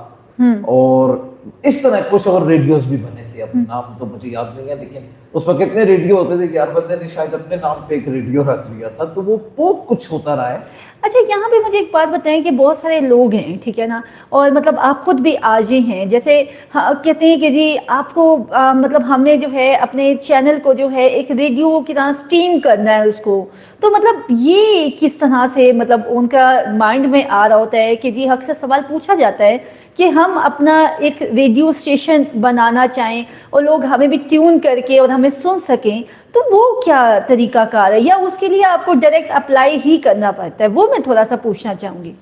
اور اس طرح کچھ اور ریڈیوز بھی بنے تھے. اب نام تو مجھے یاد نہیں ہے، لیکن اس وقت اتنے ریڈیو ہوتے تھے کہ ہر بندے نے شاید اپنے نام پہ ایک ریڈیو رکھ لیا تھا. تو وہ بہت کچھ ہوتا رہا ہے. اچھا یہاں پہ مجھے ایک بات بتائیں کہ بہت سارے لوگ ہیں، ٹھیک ہے نا، اور مطلب آپ خود بھی آج ہی ہیں، جیسے کہتے ہیں کہ جی آپ کو مطلب ہم نے جو ہے اپنے چینل کو جو ہے ایک ریڈیو کی طرح اسٹریم کرنا ہے اس کو. تو مطلب یہ کس طرح سے مطلب ان کا مائنڈ میں آ رہا ہوتا ہے کہ جی اکثر سوال پوچھا جاتا ہے کہ ہم اپنا ایک ریڈیو اسٹیشن بنانا چاہیں اور لوگ ہمیں بھی ٹیون کر کے اور ہمیں سن سکیں، تو وہ کیا طریقہ کار ہے، یا اس کے لیے آپ کو ڈائریکٹ اپلائی ہی کرنا پڑتا ہے؟ وہ میں تھوڑا سا پوچھنا چاہوں گی.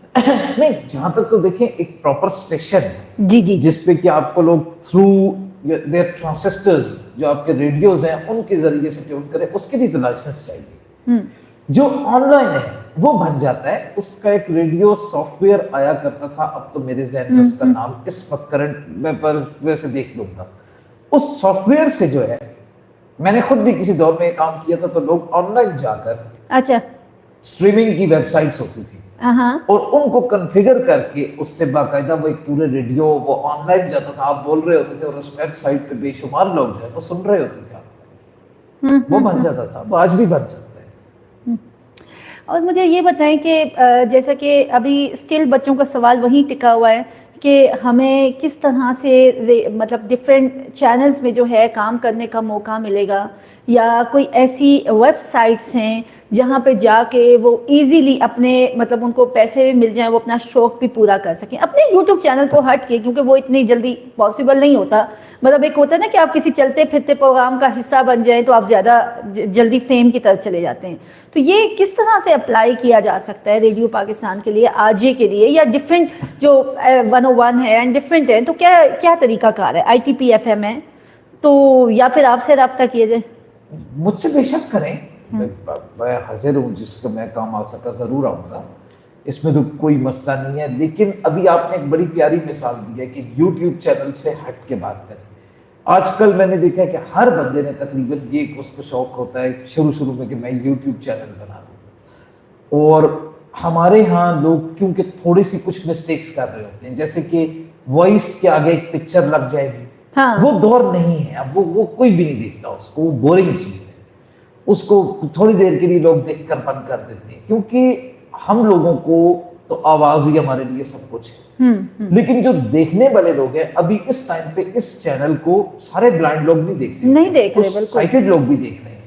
نہیں، جہاں تک تو دیکھیں ایک پراپر اسٹیشن جی جی جس پہ کہ آپ کو لوگ تھرو دیئر ٹرانسسٹرز جو آپ کے ریڈیوز ہیں ان کے ذریعے سے ٹیون کریں، اس کے لیے تو لائسنس چاہیے. جو آن لائن ہے وہ بن جاتا ہے. اس کا ایک ریڈیو سافٹ ویئر آیا کرتا تھا، اب تو میرے ذہن میں اس کا نام اس وقت کرنٹ میں پر ویسے دیکھ لوں گا. اس سافٹ ویئر سے جو ہے، میں نے خود بھی کسی دور میں کام کیا تھا، تو لوگ آن لائن جا کر اچھا اسٹریمنگ کی ویب سائٹس ہوتی تھی، ہاں اور ان کو کنفیگر کر کے اس سے باقاعدہ وہ ایک پورے ریڈیو وہ آن لائن جاتا تھا. آپ بول رہے ہوتے تھے اور اس ویب سائٹ پہ بے شمار لوگ جو ہے وہ سن رہے ہوتے تھے. وہ بن جاتا تھا، وہ آج بھی بن سکتا ہے. اور مجھے یہ بتائیں کہ جیسا کہ ابھی اسٹل بچوں کا سوال وہیں ٹکا ہوا ہے کہ ہمیں کس طرح سے مطلب ڈفرینٹ چینلز میں جو ہے کام کرنے کا موقع ملے گا، یا کوئی ایسی ویب سائٹس ہیں جہاں پہ جا کے وہ ایزیلی اپنے مطلب ان کو پیسے بھی مل جائیں، وہ اپنا شوق بھی پورا کر سکیں اپنے یوٹیوب چینل کو ہٹ کے، کیونکہ وہ اتنی جلدی پاسبل نہیں ہوتا. مطلب ایک ہوتا ہے نا کہ آپ کسی چلتے پھرتے پروگرام کا حصہ بن جائیں تو آپ زیادہ جلدی فیم کی طرف چلے جاتے ہیں. تو یہ کس طرح سے اپلائی کیا جا سکتا ہے ریڈیو پاکستان کے لیے، آج کے لیے، یا ڈفرینٹ جو 101 ہے اینڈ ڈفرینٹ ہے، تو کیا طریقہ کار ہے؟ ITPFM ہے تو یا پھر آپ سے رابطہ کیے جائے؟ مجھ سے بے شک کریں، میں حاضر ہوں، جس کا میں کام آ سکا ضرور آؤں گا. اس میں تو کوئی مسئلہ نہیں ہے. لیکن ابھی آپ نے ایک بڑی پیاری مثال دی ہے کہ یوٹیوب چینل سے ہٹ کے بات کریں. آج کل میں نے دیکھا ہے کہ ہر بندے نے تقریباً یہ اس کو شوق ہوتا ہے شروع میں کہ میں یوٹیوب چینل بنا دوں. اور ہمارے ہاں لوگ کیونکہ تھوڑی سی کچھ مسٹیکس کر رہے ہوتے ہیں، جیسے کہ وائس کے آگے ایک پکچر لگ جائے گی، وہ دور نہیں ہے اب. وہ کوئی بھی نہیں دیکھتا اس کو، وہ بورنگ چیز ہے. اس کو تھوڑی دیر کے لیے لوگ دیکھ کر بند کر دیتے ہیں، کیونکہ ہم لوگوں کو تو آواز ہی ہمارے لیے سب کچھ ہے. لیکن جو دیکھنے والے لوگ ہیں ابھی اس ٹائم پہ اس چینل کو سارے بلائنڈ لوگ نہیں دیکھ رہے، کچھ سائٹڈ لوگ بھی دیکھ رہے ہیں.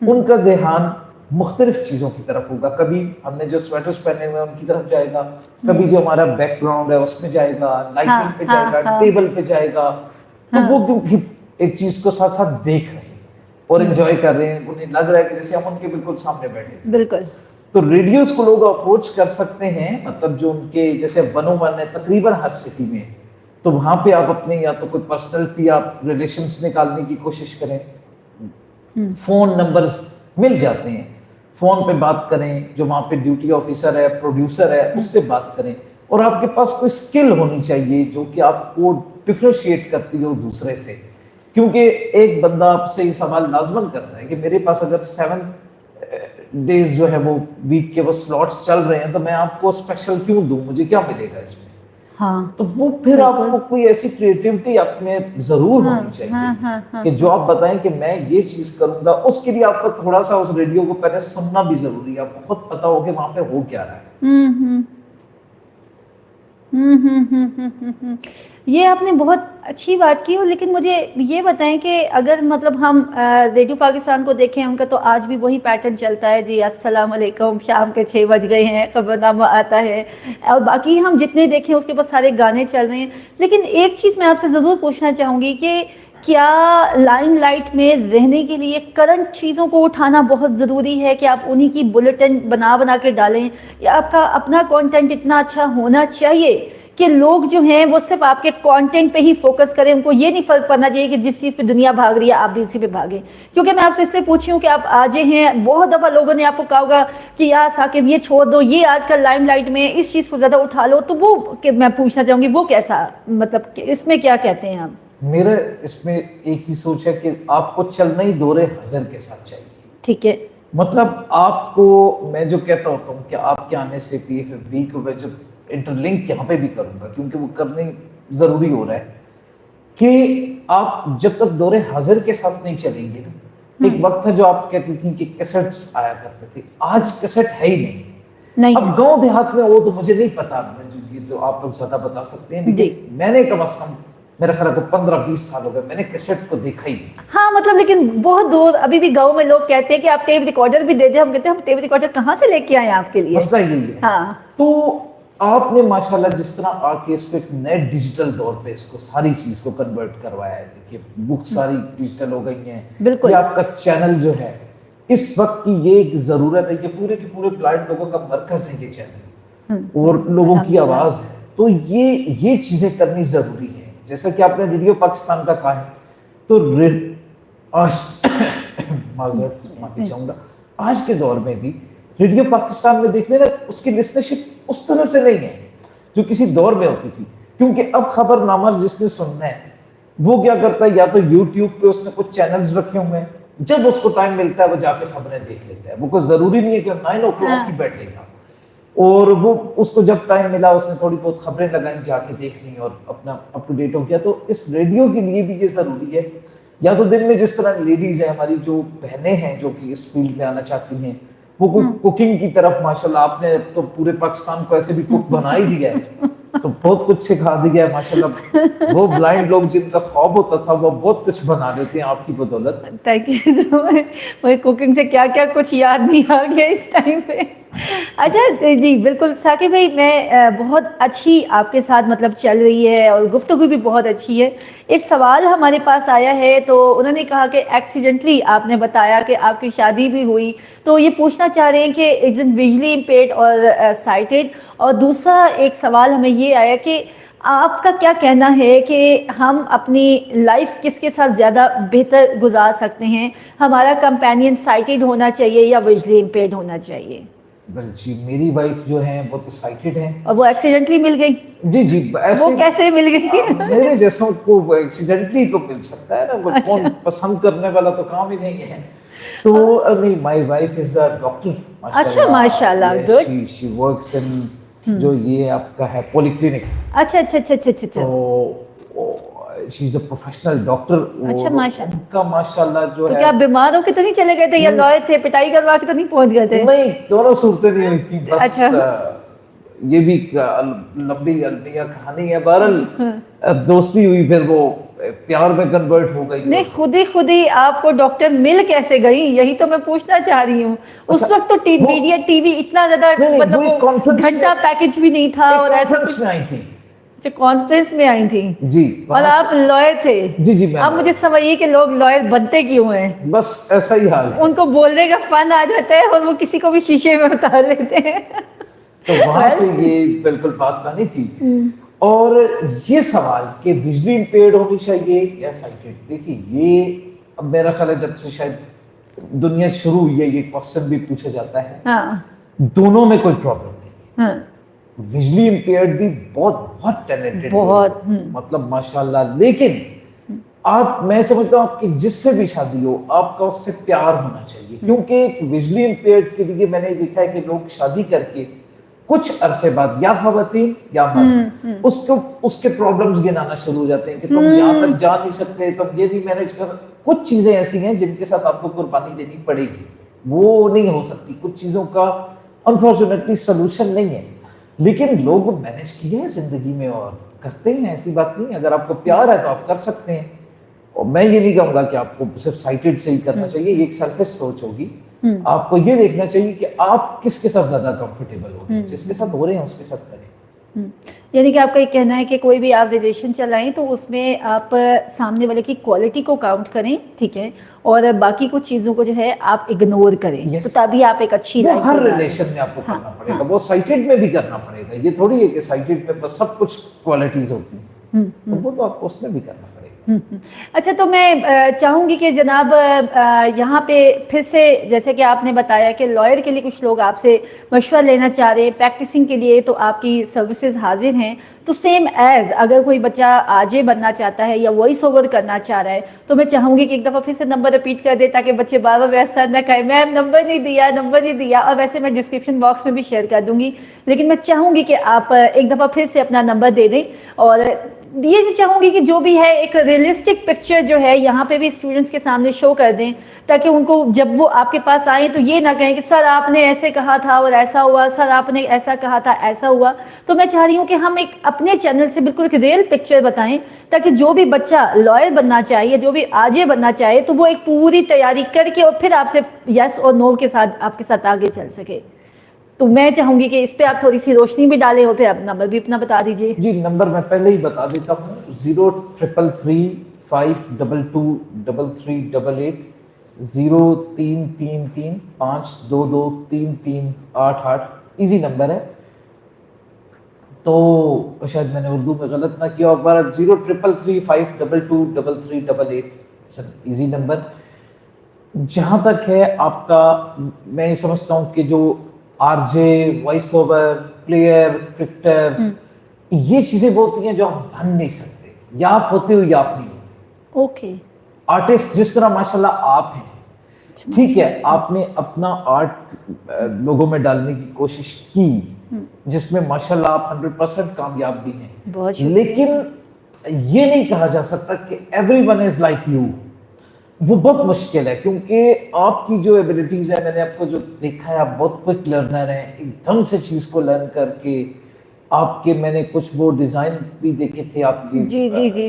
ان کا دھیان مختلف چیزوں کی طرف ہوگا. کبھی ہم نے جو سویٹرز پہنے ہوئے ان کی طرف جائے گا، کبھی جو ہمارا بیک گراؤنڈ ہے اس میں جائے گا، لائٹنگ پہ جائے گا، ٹیبل پہ جائے گا. تو وہ کیونکہ ایک چیز کو ساتھ ساتھ دیکھ رہے ہیں اور انجوائے کر رہے ہیں، انہیں لگ رہا ہے کہ جیسے ہم ان کے بالکل سامنے بیٹھے. بالکل. تو ریڈیوز کو لوگ اپروچ کر سکتے ہیں، مطلب جو ان کے جیسے 101 ہے تقریباً ہر سٹی میں، تو وہاں پہ آپ اپنے یا تو کوئی پرسنل پہ آپ ریلیشنز نکالنے کی کوشش کریں. فون نمبرز مل جاتے ہیں، فون پہ بات کریں. جو وہاں پہ ڈیوٹی آفیسر ہے، پروڈیوسر ہے، اس سے بات کریں. اور آپ کے پاس کوئی اسکل ہونی چاہیے جو کہ آپ کو ڈفرینشیٹ کرتی ہو دوسرے سے. کیونکہ ایک بندہ آپ سے یہ سوال لازماً کرتا ہے کہ میرے پاس اگر 7 ڈیز جو ہے وہ ویک کے وہ سلاٹس چل رہے ہیں تو میں آپ کو اسپیشل کیوں دوں، مجھے کیا ملے گا اس میں؟ تو وہ پھر آپ کو کوئی ایسی کریٹیوٹی آپ میں ضرور ہونی چاہیے کہ جو آپ بتائیں کہ میں یہ چیز کروں گا. اس کے لیے آپ کا تھوڑا سا اس ریڈیو کو پہلے سننا بھی ضروری ہے. آپ کو خود پتا ہو کہ وہاں پہ ہو کیا رہا ہے. یہ آپ نے بہت اچھی بات کی. لیکن مجھے یہ بتائیں کہ اگر مطلب ہم ریڈیو پاکستان کو دیکھیں، ان کا تو آج بھی وہی پیٹرن چلتا ہے، جی السلام علیکم، شام کے 6 بج گئے ہیں، خبرنامہ آتا ہے، اور باقی ہم جتنے دیکھیں اس کے پاس سارے گانے چل رہے ہیں. لیکن ایک چیز میں آپ سے ضرور پوچھنا چاہوں گی کہ کیا لائم لائٹ میں رہنے کے لیے کرنٹ چیزوں کو اٹھانا بہت ضروری ہے کہ آپ انہی کی بلیٹن بنا کے ڈالیں، یا آپ کا اپنا کانٹینٹ اتنا اچھا ہونا چاہیے کہ لوگ جو ہیں وہ صرف آپ کے کانٹینٹ پہ ہی فوکس کریں, ان کو یہ نہیں فرق پڑنا چاہیے کہ جس چیز پہ دنیا بھاگ رہی ہے آپ بھی اسی پہ بھاگیں. کیونکہ میں آپ سے اس لیے پوچھی ہوں کہ آپ آجے ہیں, بہت دفعہ لوگوں نے آپ کو کہا ہوگا کہ یار ثاقب یہ چھوڑ دو, یہ آج کل لائم لائٹ میں اس چیز کو زیادہ اٹھا لو, تو وہ کہ میں پوچھنا چاہوں گی وہ کیسا, مطلب اس میں کیا کہتے ہیں آپ؟ میرا اس میں ایک ہی سوچ ہے کہ آپ کو چلنا ہی دور حضر کے ساتھ چاہیے. ٹھیک ہے, مطلب آپ کو میں جو کہتا ہوتا ہوں کہ آپ کے آنے سے PFFB کو میں جب انٹر لنک یہاں پہ بھی کروں گا, کیونکہ وہ کرنے ضروری ہو رہا ہے, کہ آپ جب تک دور حاضر کے ساتھ نہیں چلیں گے نا, ایک وقت تھا جو آپ کہتی تھیں کہ کیسٹس آیا کرتے تھے, آج کیسٹ ہے ہی نہیں. اب گاؤں دیہات میں وہ تو مجھے نہیں پتا, یہ تو آپ لوگ زیادہ بتا سکتے ہیں, لیکن میں نے کم از کم میرا خیال ہے 15-20 سال ہو گئے میں نے کیسٹ کو دیکھا ہی نہیں. ہاں مطلب لیکن بہت دور ابھی بھی گاؤں میں لوگ کہتے ہیں کہ آپ ٹیپ ریکارڈر بھی دے دیں, ہم کہتے ہیں ہم ٹیپ ریکارڈر کہاں سے لے کے آئے آپ کے لیے, مسئلہ یہی ہے. ہاں تو آپ نے ماشاءاللہ جس طرح آ کے اس کو ایک نئے ڈیجیٹل دور پہ اس کو ساری چیز کو کنورٹ کروایا ہے, دیکھیے بک ساری ڈیجیٹل ہو گئی ہیں, بالکل, یہ آپ کا چینل جو ہے اس وقت کی یہ ایک ضرورت ہے کہ پورے کے پورے بلائنڈ لوگوں کا مرکز ہے یہ چینل, اور لوگوں کی آواز ہے, تو یہ چیزیں کرنی ضروری ہے. جیسا کہ آپ نے ریڈیو پاکستان کا کہا ہے, تو معذرت معافی چاہوں گا, آج کے دور میں بھی ریڈیو پاکستان میں دیکھنے نا اس کی لسنرشپ اس طرح سے نہیں ہے جو کسی دور میں ہوتی تھی, کیونکہ اب خبر نامہ جس نے سننا ہے وہ کیا کرتا ہے, یا تو یوٹیوب پہ اس نے کچھ چینلز رکھے ہوئے ہیں, جب اس کو ٹائم ملتا ہے وہ جا کے خبریں دیکھ لیتا ہے. وہ کوئی ضروری نہیں ہے کہ 9 o'clock کی بیٹھے گا, اور وہ اس کو جب ٹائم ملا اس نے تھوڑی بہت خبریں لگائیں, جا کے دیکھ لیں اور اپنا اپ ٹو ڈیٹ ہو گیا. تو اس ریڈیو کے لیے بھی یہ ضروری ہے, یا تو دن میں جس طرح لیڈیز ہیں ہماری جو بہنیں ہیں جو کہ اس فیلڈ میں آنا چاہتی ہیں, وہ کوکنگ کی طرف ماشاءاللہ آپ نے تو پورے پاکستان کو ایسے بھی کک بنا ہی دیا ہے, تو بہت کچھ سکھا دیا ہے ماشاءاللہ. وہ بلائنڈ لوگ جن کا خواب ہوتا تھا وہ بہت کچھ بنا دیتے ہیں آپ کی بدولت. تھینک یو سو مچ, مجھے کوکنگ سے کیا کیا کچھ یاد نہیں آ گیا اس ٹائم پہ. اچھا جی بالکل ثاقب بھائی, میں بہت اچھی آپ کے ساتھ مطلب چل رہی ہے اور گفتگو بھی بہت اچھی ہے. ایک سوال ہمارے پاس آیا ہے, تو انہوں نے کہا کہ ایکسیڈنٹلی آپ نے بتایا کہ آپ کی شادی بھی ہوئی, تو یہ پوچھنا چاہ رہے ہیں کہ ایک ویژلی امپیئرڈ اور سائٹڈ, اور دوسرا ایک سوال ہمیں یہ آیا کہ آپ کا کیا کہنا ہے کہ ہم اپنی لائف کس کے ساتھ زیادہ بہتر گزار سکتے ہیں, ہمارا کمپینین سائٹڈ ہونا چاہیے یا ویژلی امپیئرڈ ہونا چاہیے؟ جی میری وائف جو ہیں وہ تو سائٹڈ ہیں, اور وہ ایکسیڈنٹلی مل گئی. جی وہ کیسے مل گئی؟ میرے جیسوں کو ایکسیڈنٹلی کو مل سکتا ہے نا, وہ کون پسند کرنے والا تو کام ہی نہیں ہے. تو نہیں, my wife is a doctor. اچھا ماشاءاللہ, گڈ. شی ورکس ان جو یہ آپ کا ہے پولی کلینک. اچھا اچھا اچھا اچھا اچھا. شی از اے پروفیشنل ڈاکٹر. اچھا ماشاءاللہ, ان کا ماشاءاللہ جو ہے. تو کیا بیمار ہو کے تو نہیں چلے گئے تھے, یا لائر تھے پٹائی کروا کے تو نہیں پہنچ گئے تھے؟ نہیں, دونوں صورتیں نہیں ہوئی تھیں. بس اچھا, یہ بھی لمبی المیہ کہانی ہے. بہرحال دوستی ہوئی, پھر وہ پیار میں کنورٹ ہو گئی. نہیں, خود ہی آپ کو ڈاکٹر مل کیسے گئی, یہی تو میں پوچھنا چاہ رہی ہوں. اس وقت تو میڈیا ٹی وی اتنا زیادہ مطلب گھنٹہ پیکج بھی نہیں تھا, اور ایسا کچھ. اچھا, کانفرنس میں آئی تھی جی, اور آپ لائر تھے. جی اب مجھے سمجھیے کہ لوگ لائر بنتے کیوں ہیں, بس ایسا ہی حال ہے. ان کو بولنے کا فن آ جاتا ہے اور وہ کسی کو بھی شیشے میں اتار لیتے ہیں. تو وہاں سے یہ بالکل بات بنی تھی. اور یہ سوال کہ ویژلی امپیئرڈ ہونی چاہیے یا سائٹڈ, دیکھیے یہ اب میرا خیال ہے جب سے شاید دنیا شروع ہوئی ہے یہ کوسچن بھی پوچھا جاتا ہے. دونوں میں کوئی پرابلم نہیں. ویژلی امپیئرڈ بھی بہت ٹیلنٹڈ, بہت مطلب ماشاءاللہ. لیکن آپ, میں سمجھتا ہوں کہ جس سے بھی شادی ہو آپ کا اس سے پیار ہونا چاہیے, کیونکہ ویژلی امپیئرڈ کے لیے میں نے دیکھا ہے کہ لوگ شادی کر کے کچھ عرصے بعد یا خواتین یا مرد اس کے پرابلمز گنانا شروع ہو جاتے ہیں کہ تم یہاں تک جا نہیں سکتے, تم یہ نہیں مینج کر. کچھ چیزیں ایسی ہیں جن کے ساتھ آپ کو قربانی دینی پڑے گی, وہ نہیں ہو سکتی. کچھ چیزوں کا انفارچونیٹلی سولوشن نہیں ہے, لیکن لوگ مینج کیے ہیں زندگی میں اور کرتے ہیں, ایسی بات نہیں. اگر آپ کو پیار ہے تو آپ کر سکتے ہیں. اور میں یہ نہیں کہوں گا کہ آپ کو صرف سائٹڈ سے ہی کرنا چاہیے, یہ ایک سیلفش سوچ ہوگی. آپ کو یہ دیکھنا چاہیے کہ آپ کس کے ساتھ زیادہ کمفرٹیبل ہو, جس کے ساتھ ہو رہے ہیں اس کے ساتھ کریں. یعنی کہ آپ کا یہ کہنا ہے کہ کوئی بھی آپ ریلیشن چلائیں تو اس میں آپ سامنے والے کی کوالٹی کو کاؤنٹ کریں، ٹھیک ہے، اور باقی کچھ چیزوں کو جو ہے آپ اگنور کریں، تو تبھی آپ ایک اچھی وہ لائف ہر ریلیشن میں آپ کو کرنا پڑے گا، وہ سائٹڈ میں بھی کرنا پڑے گا، یہ تھوڑی ہے کہ سائٹڈ میں بس سب کچھ کوالٹیز ہوتی ہیں، تو وہ تو آپ کو اس میں بھی کرنا پڑے گا۔ اچھا، تو میں چاہوں گی کہ جناب یہاں پہ پھر سے جیسے کہ آپ نے بتایا کہ لائر کے لیے کچھ لوگ آپ سے مشورہ لینا چاہ رہے ہیں، پریکٹسنگ کے لیے تو آپ کی سروسز حاضر ہیں، تو سیم ایز اگر کوئی بچہ آجے بننا چاہتا ہے یا وائس اوور کرنا چاہ رہا ہے تو میں چاہوں گی کہ ایک دفعہ پھر سے نمبر رپیٹ کر دے تاکہ بچے بار بار ایسا نہ کہیں میم نمبر نہیں دیا، اور ویسے میں ڈسکرپشن باکس میں بھی شیئر کر دوں گی، لیکن میں چاہوں گی کہ آپ ایک دفعہ پھر سے اپنا نمبر دے دیں، اور یہ بھی چاہوں گی کہ جو بھی ہے ایک ریئلسٹک پکچر جو ہے یہاں پہ بھی اسٹوڈنٹس کے سامنے شو کر دیں، تاکہ ان کو جب وہ آپ کے پاس آئیں تو یہ نہ کہیں کہ سر آپ نے ایسے کہا تھا اور ایسا ہوا، سر آپ نے ایسا کہا تھا ایسا ہوا۔ تو میں چاہ رہی ہوں کہ ہم ایک اپنے چینل سے بالکل ایک ریئل پکچر بتائیں، تاکہ جو بھی بچہ لائر بننا چاہے یا جو بھی آجے بننا چاہے تو وہ ایک پوری تیاری کر کے اور پھر آپ سے یس اور نو کے ساتھ آپ کے ساتھ آگے چل سکے۔ تو میں چاہوں گی کہ اس پہ آپ تھوڑی سی روشنی بھی ڈالیں اور پھر آپ نمبر بھی اپنا بتا دیجیے۔ جی نمبر میں پہلے ہی بتا دیتا ہوں، 03335223388 0333522338 ایزی نمبر ہے، تو شاید میں نے اردو میں غلط نہ کیا، اور 03335223388 ایزی نمبر۔ جہاں تک ہے آپ کا، میں یہ سمجھتا ہوں کہ جو R J, voice over, player, cricketer, یہ چیزیں وہ ہوتی ہیں جو ہم بن نہیں سکتے، یا آپ ہوتے ہو یا آپ نہیں ہوتے۔ اوکے، آرٹسٹ جس طرح ماشاءاللہ آپ ہیں، ٹھیک ہے، آپ نے اپنا آرٹ لوگوں میں ڈالنے کی کوشش کی، جس میں ماشاءاللہ آپ 100% کامیاب بھی ہیں، لیکن یہ نہیں کہا جا سکتا کہ every one is like you, وہ بہت مشکل ہے، کیونکہ آپ کی جو ایبلٹیز ہیں، میں نے آپ کو جو دیکھا ہے، آپ بہت کوئک لرنر ہیں، ایک دم سے چیز کو لرن کر کے آپ کے، میں نے کچھ وہ ڈیزائن بھی دیکھے تھے آپ کی،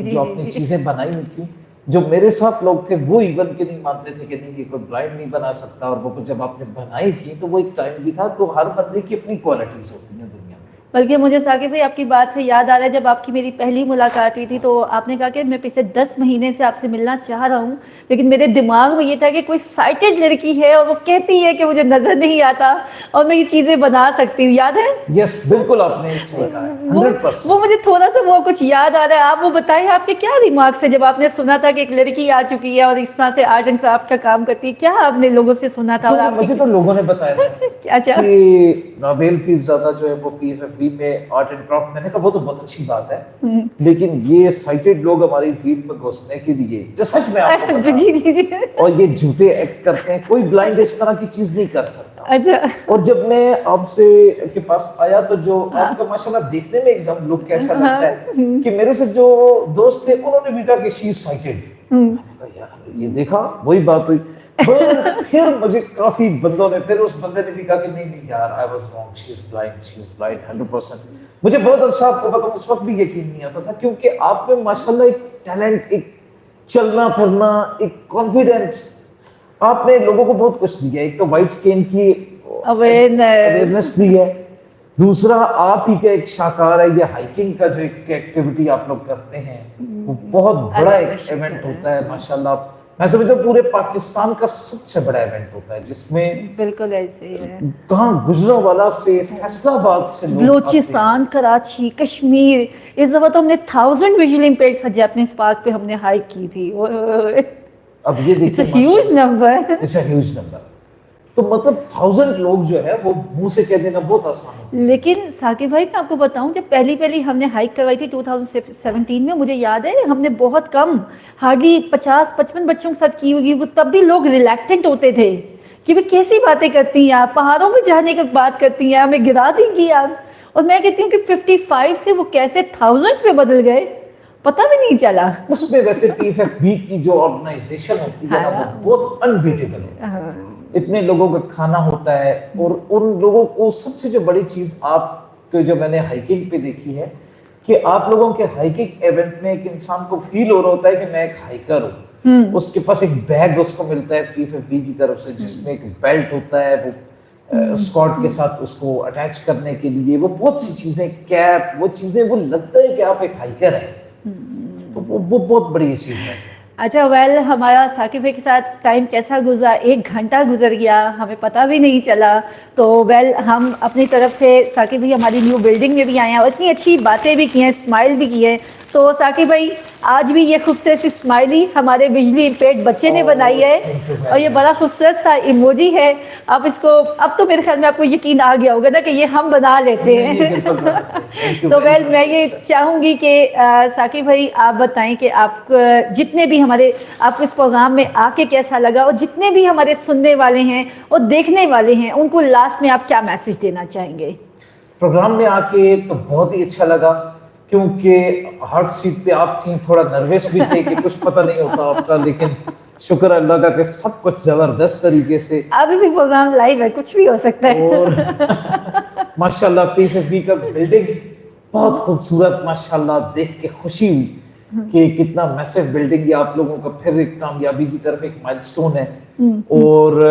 جو آپ نے چیزیں بنائی ہوئی تھی، جو میرے ساتھ لوگ تھے وہ ایون کے نہیں مانتے تھے کہ نہیں یہ کوئی بلائنڈ نہیں بنا سکتا، اور وہ جب آپ نے بنائی تھی تو وہ ایک ٹائم بھی تھا، تو ہر بندے کی اپنی کوالٹیز ہوتی ہیں دنیا میں۔ بلکہ مجھے ثاقب بھائی آپ کی بات سے یاد آ رہا ہے، جب آپ کی میری پہلی ملاقات ہوئی تھی تو آپ نے کہا کہ میں پچھلے 10 مہینے سے آپ سے ملنا چاہ رہا ہوں، لیکن میرے دماغ میں یہ تھا کہ کوئی سائٹڈ لڑکی ہے اور وہ کہتی ہے کہ مجھے نظر نہیں آتا اور میں یہ چیزیں بنا سکتی ہوں، یاد ہے؟ یس بالکل، آپ نے صحیح کہا ہے، 100%۔ وہ مجھے تھوڑا سا وہ کچھ یاد آ رہا ہے، آپ وہ بتائیں آپ کے کیا دماغ سے جب آپ نے سنا تھا کہ ایک لڑکی آ چکی ہے اور اس طرح سے آرٹ اینڈ کرافٹ کا کام کرتی ہے، کیا آپ نے لوگوں سے سنا تھا؟ اور آپ مجھے تو لوگوں نے بتایا تھا اچھا کہ نابیل پیرزادہ جو ہے وہ پی ایف ایف بی میں آرٹ اینڈ کرافٹ، میں نے کہا وہ تو بہت اچھی بات ہے، لیکن یہ سائٹڈ لوگ ہماری فیلڈ میں گھسنے کے لیے، جو سچ میں آپ کو بتا، جی اور یہ جھوٹے ایکٹ کرتے ہیں، کوئی بلائنڈ اس طرح کی چیز نہیں کر سکتا۔ اچھا، اور جب میں آپ سے کے پاس آیا تو جو آپ کا ماشاءاللہ دیکھنے میں ایک دم لک کیسا لگتا ہے کہ میرے سے جو دوست تھے انہوں نے بھی کہا کہ شی از سائٹڈ، میں نے کہا یار یہ دیکھا وہی بات ہوئی، پھر مجھے کافی بندوں نے، پھر اس بندے نے بھی کہا کہ نہیں یار I was wrong, she is blind 100%۔ مجھے بہت اچھا، آپ کو بتاؤں اس وقت بھی یقین نہیں آتا تھا، کیونکہ آپ میں ماشاءاللہ ایک ٹیلنٹ، ایک چلنا پھرنا، ایک کانفیڈینس، آپ نے لوگوں کو بہت کچھ دیا، ایک تو وائٹ کین کی اویئرنیس دی ہے، دوسرا آپ ہی کا ایک شاہکار ہے یہ ہائیکنگ کا جو ایک ایکٹیویٹی آپ لوگ کرتے ہیں، وہ بہت بڑا ایک ایونٹ ہوتا ہے ماشاءاللہ، میں سمجھتا ہوں پورے پاکستان کا سب سے بڑا ایونٹ ہوتا ہے، جس میں بالکل ایسے ہی ہے، کہاں گجرانوالہ سے، فیصل آباد سے لوگ، بلوچستان، کراچی، کشمیر، اس دفعہ تو ہم نے 1000 ویژول امپیکٹس جیپنیز پارک پہ ہم نے ہائیک کی تھی، اب یہ دیکھیں huge number, it's a huge number, تو مطلب 1000 لوگ جو ہے وہ منہ سے کہہ دینا بہت آسان ہے۔ لیکن ثاقب بھائی میں آپ کو بتاؤں، جب پہلی ہم نے ہائیک کروائی تھی 2017 میں، مجھے یاد ہے ہم نے بہت کم، ہارڈلی 50-55 بچوں کے ساتھ کی ہوگی، وہ تب بھی لوگ ریلیکٹنٹ ہوتے تھے کہ بھی کیسی باتیں کرتی ہیں آپ، پہاڑوں میں جانے کی بات کرتی ہیں، ہمیں گرا دیں گی آپ، اور میں کہتی ہوں کہ 55 سے وہ کیسے 1000 میں بدل گئے پتہ بھی نہیں چلا۔ اس میں ویسے پی ایف ایف بی کی جو آرگنائزیشن ہوتی ہے نا وہ بہت انبیٹیبل ہے، اتنے لوگوں کا کھانا ہوتا ہے، اور ان لوگوں کو سب سے جو بڑی چیز آپ کو جو میں نے ہائیکنگ پہ دیکھی ہے کہ آپ لوگوں کے ہائیکنگ ایونٹ میں ایک انسان کو فیل ہو رہا ہوتا ہے کہ میں ایک ہائیکر ہوں، اس کے پاس ایک بیگ اس کو ملتا ہے پی ایف ایف بی کی طرف سے، جس میں ایک بیلٹ ہوتا ہے، وہ اسکارٹ کے ساتھ اس کو اٹیچ کرنے کے لیے، وہ بہت سی چیزیں، کیپ، وہ چیزیں، وہ لگتا ہے کہ آپ ایک ہائیکر ہیں، تو وہ بہت بڑی چیز ہے. اچھا ویل ہمارا ثاقب بھائی کے ساتھ ٹائم کیسا گزرا، 1 گھنٹہ گزر گیا ہمیں پتہ بھی نہیں چلا. تو ویل ہم اپنی طرف سے ثاقب بھائی ہماری نیو بلڈنگ میں بھی آئے ہیں اور اتنی اچھی باتیں بھی کی ہیں، اسمائل بھی کی ہے. تو ثاقب بھائی آج بھی یہ خوبصورت سی اسمائلی ہمارے بجلی امپیرڈ بچے نے بنائی ہے اور یہ بڑا خوبصورت سا ایموجی ہے. اب اس کو اب تو میرے خیال میں آپ کو یقین آ گیا ہوگا نا کہ یہ ہم بنا لیتے ہیں. تو ویل میں یہ چاہوں گی کہ ثاقب بھائی آپ بتائیں کہ آپ جتنے بھی ہمارے آپ کو اس پروگرام میں آ کے کیسا لگا، اور جتنے بھی ہمارے سننے والے ہیں اور دیکھنے والے ہیں ان کو لاسٹ میں آپ کیا میسج دینا چاہیں گے؟ پروگرام میں آ کے تو بہت ہی اچھا لگا، کیونکہ ہارٹ سیٹ پہ آپ تھیں، تھوڑا نروس بھی تھے کہ کچھ پتہ نہیں ہوتا آپ کا، لیکن شکر اللہ کا کہ سب کچھ زبردست طریقے سے. ابھی بھی پروگرام لائیو ہے، کچھ بھی ہو سکتا ہے. اور ماشاءاللہ PFFB کا بلڈنگ بہت خوبصورت، ماشاءاللہ دیکھ کے خوشی ہوئی کہ کتنا میسو بلڈنگ ہے آپ لوگوں کا، پھر ایک کامیابی کی طرف ایک مائلسٹون ہے. اور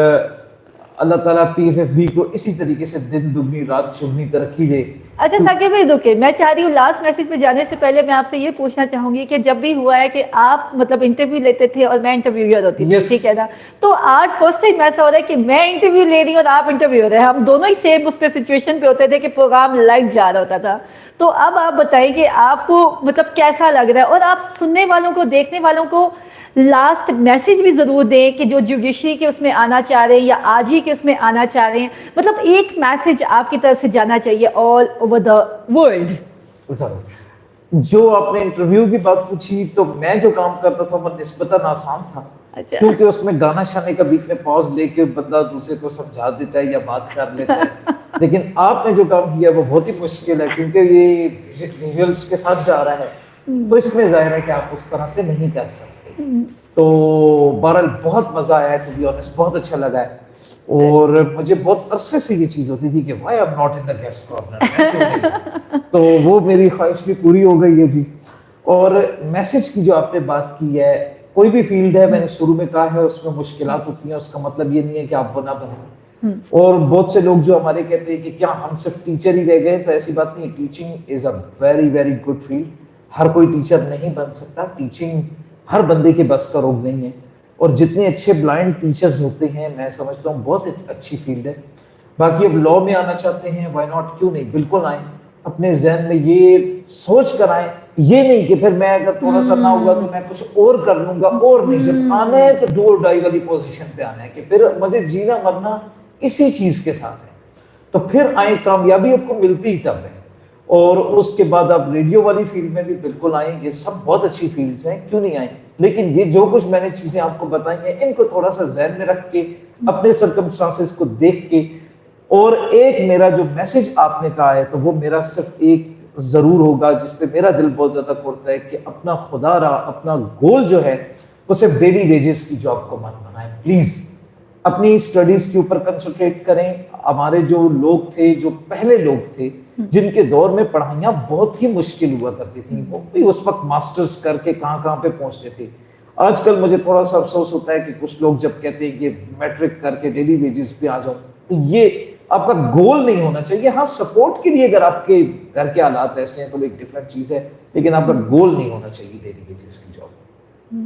اللہ تعالیٰ PFFB کو اسی طریقے سے دن دگنی رات چگنی ترقی دے. اچھا ثاقب بھائی رکے، میں چاہ رہی ہوں لاسٹ میسج پہ جانے سے پہلے میں آپ سے یہ پوچھنا چاہوں گی کہ جب بھی ہوا ہے کہ آپ مطلب انٹرویو لیتے تھے اور میں انٹرویور ہوتی تھی، ٹھیک ہے نا، تو آج فرسٹ ٹائم ایسا ہو رہا ہے کہ میں انٹرویو لے رہی ہوں اور آپ انٹرویو ہو رہے ہیں، ہم دونوں ہی سیم اس پہ سچویشن پہ ہوتے تھے کہ پروگرام لائیو جا رہا ہوتا تھا. تو اب آپ بتائیں کہ آپ کو مطلب کیسا لگ رہا ہے، اور آپ سننے والوں کو، دیکھنے والوں کو لاسٹ میسج بھی ضرور دیں کہ جو جوڈیشری کے اس میں آنا چاہ رہے ہیں یا آج ہی کے اس میں آنا چاہ رہے ہیں، مطلب ایک میسج آپ کی طرف سے جانا چاہیے آل اوور دا ورلڈ. جو آپ نے انٹرویو کی بات پوچھی، تو میں جو کام کرتا تھا وہ نسبتاً آسان تھا، کیونکہ اس میں گانا شانے کا بیچ میں پاز لے کے بندہ دوسرے کو سمجھا دیتا ہے یا بات کر لیتا ہے. لیکن آپ نے جو کام کیا وہ بہت ہی مشکل ہے، کیونکہ یہ ویژولز کے ساتھ جا رہا ہے، تو اس میں ظاہر ہے کہ آپ اس طرح سے نہیں کر سکتے. تو بہرحال بہت مزہ آیا ہے، ٹو بی آنیسٹ بہت اچھا لگا ہے. اور مجھے بہت عرصے سے یہ چیز ہوتی تھی کہ why am not in the guest corner, تو وہ میری خواہش بھی پوری ہو گئی ہے جی. اور میسج کی جو آپ نے بات کی ہے، کوئی بھی فیلڈ ہے، میں نے شروع میں کہا ہے، اس میں مشکلات ہوتی ہیں، اس کا مطلب یہ نہیں ہے کہ آپ وہ نہ بنیں. اور بہت سے لوگ جو ہمارے کہتے ہیں کہ کیا ہم صرف ٹیچر ہی رہ گئے، تو ایسی بات نہیں. Teaching is a very very good field. ہر کوئی ٹیچر نہیں بن سکتا، ٹیچنگ ہر بندے کے بس کا روگ نہیں ہے. اور جتنے اچھے بلائنڈ ٹیچرز ہوتے ہیں، میں سمجھتا ہوں بہت اچھی فیلڈ ہے. باقی اب لاء میں آنا چاہتے ہیں، وائی ناٹ، کیوں نہیں، بالکل آئیں. اپنے ذہن میں یہ سوچ کر آئیں، یہ نہیں کہ پھر میں اگر تھوڑا سا نہ ہوا تو میں کچھ اور کر لوں گا. اور نہیں، جب آنا ہے تو ڈو اور ڈائی والی پوزیشن پہ آنا ہے کہ پھر مجھے جینا مرنا اسی چیز کے ساتھ ہے. تو پھر آئیں، کامیابی آپ کو ملتی ہی تب ہے. اور اس کے بعد آپ ریڈیو والی فیلڈ میں بھی بالکل آئیں، یہ سب بہت اچھی فیلڈز ہیں، کیوں نہیں آئیں. لیکن یہ جو کچھ میں نے چیزیں آپ کو بتائی ہیں، ان کو تھوڑا سا ذہن میں رکھ کے، اپنے سرکمسٹانسز کو دیکھ کے. اور ایک میرا جو میسج آپ نے کہا ہے، تو وہ میرا صرف ایک ضرور ہوگا جس پہ میرا دل بہت زیادہ کھولتا ہے کہ اپنا خدا را اپنا گول جو ہے وہ صرف ڈیلی ویجز کی جاب کو مت بنائیں. پلیز اپنی اسٹڈیز کے اوپر کنسنٹریٹ کریں. ہمارے جو لوگ تھے، جو پہلے لوگ تھے، جن کے دور میں پڑھائیاں بہت ہی مشکل ہوا کرتی تھیں، وہ بھی اس وقت ماسٹرز کر کے کہاں پہ پہنچتے تھے. آج کل مجھے تھوڑا سا افسوس ہوتا ہے کہ کچھ لوگ جب کہتے ہیں کہ میٹرک کر کے ڈیلی ویجز پہ آ جاؤ، تو یہ آپ کا گول نہیں ہونا چاہیے. ہاں سپورٹ کے لیے اگر آپ کے گھر کے حالات ایسے ہیں تو ایک ڈفرینٹ چیز ہے، لیکن آپ کا گول نہیں ہونا چاہیے ڈیلی ویجز کی جاب.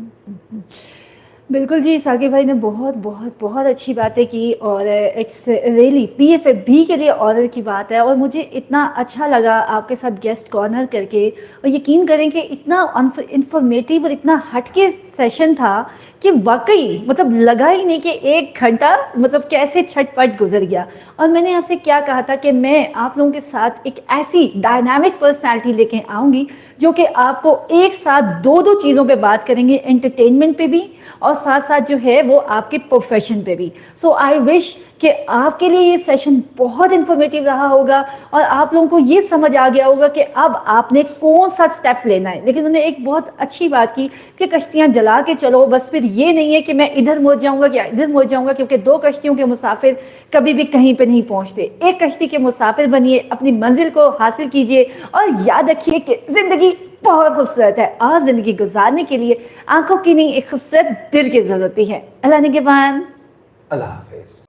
بالکل جی، ثاقب بھائی نے بہت بہت بہت اچھی باتیں کی، اور اٹس ریئلی PFFB کے لیے آنر کی بات ہے. اور مجھے اتنا اچھا لگا آپ کے ساتھ گیسٹ کارنر کر کے، اور یقین کریں کہ اتنا انفارمیٹیو اور اتنا ہٹ کے سیشن تھا کہ واقعی مطلب لگا ہی نہیں کہ 1 گھنٹہ مطلب کیسے چھٹ پٹ گزر گیا. اور میں نے آپ سے کیا کہا تھا کہ میں آپ لوگوں کے ساتھ ایک ایسی ڈائنامک پرسنالٹی لے کے آؤں گی جو کہ آپ کو ایک ساتھ دو چیزوں پہ بات کریں گے، انٹرٹینمنٹ پہ بھی اور ساتھ ساتھ جو ہے وہ آپ کے پروفیشن پہ بھی. سو آئی وش کہ آپ کے لیے یہ سیشن بہت انفارمیٹیو رہا ہوگا اور آپ لوگوں کو یہ سمجھ آ گیا ہوگا کہ اب آپ نے کون سا سٹیپ لینا ہے. لیکن انہوں نے ایک بہت اچھی بات کی کہ کشتیاں جلا کے چلو، بس پھر یہ نہیں ہے کہ میں ادھر مڑ جاؤں گا یا ادھر مڑ جاؤں گا، کیونکہ 2 کشتیوں کے مسافر کبھی بھی کہیں پہ نہیں پہنچتے. ایک کشتی کے مسافر بنیے، اپنی منزل کو حاصل کیجیے، اور یاد رکھیے کہ زندگی بہت خوبصورت ہے، اور زندگی گزارنے کے لیے آنکھوں کی نہیں، ایک خوبصورت دل کی ضرورت ہے. اللہ نگہبان. اللہ حافظ.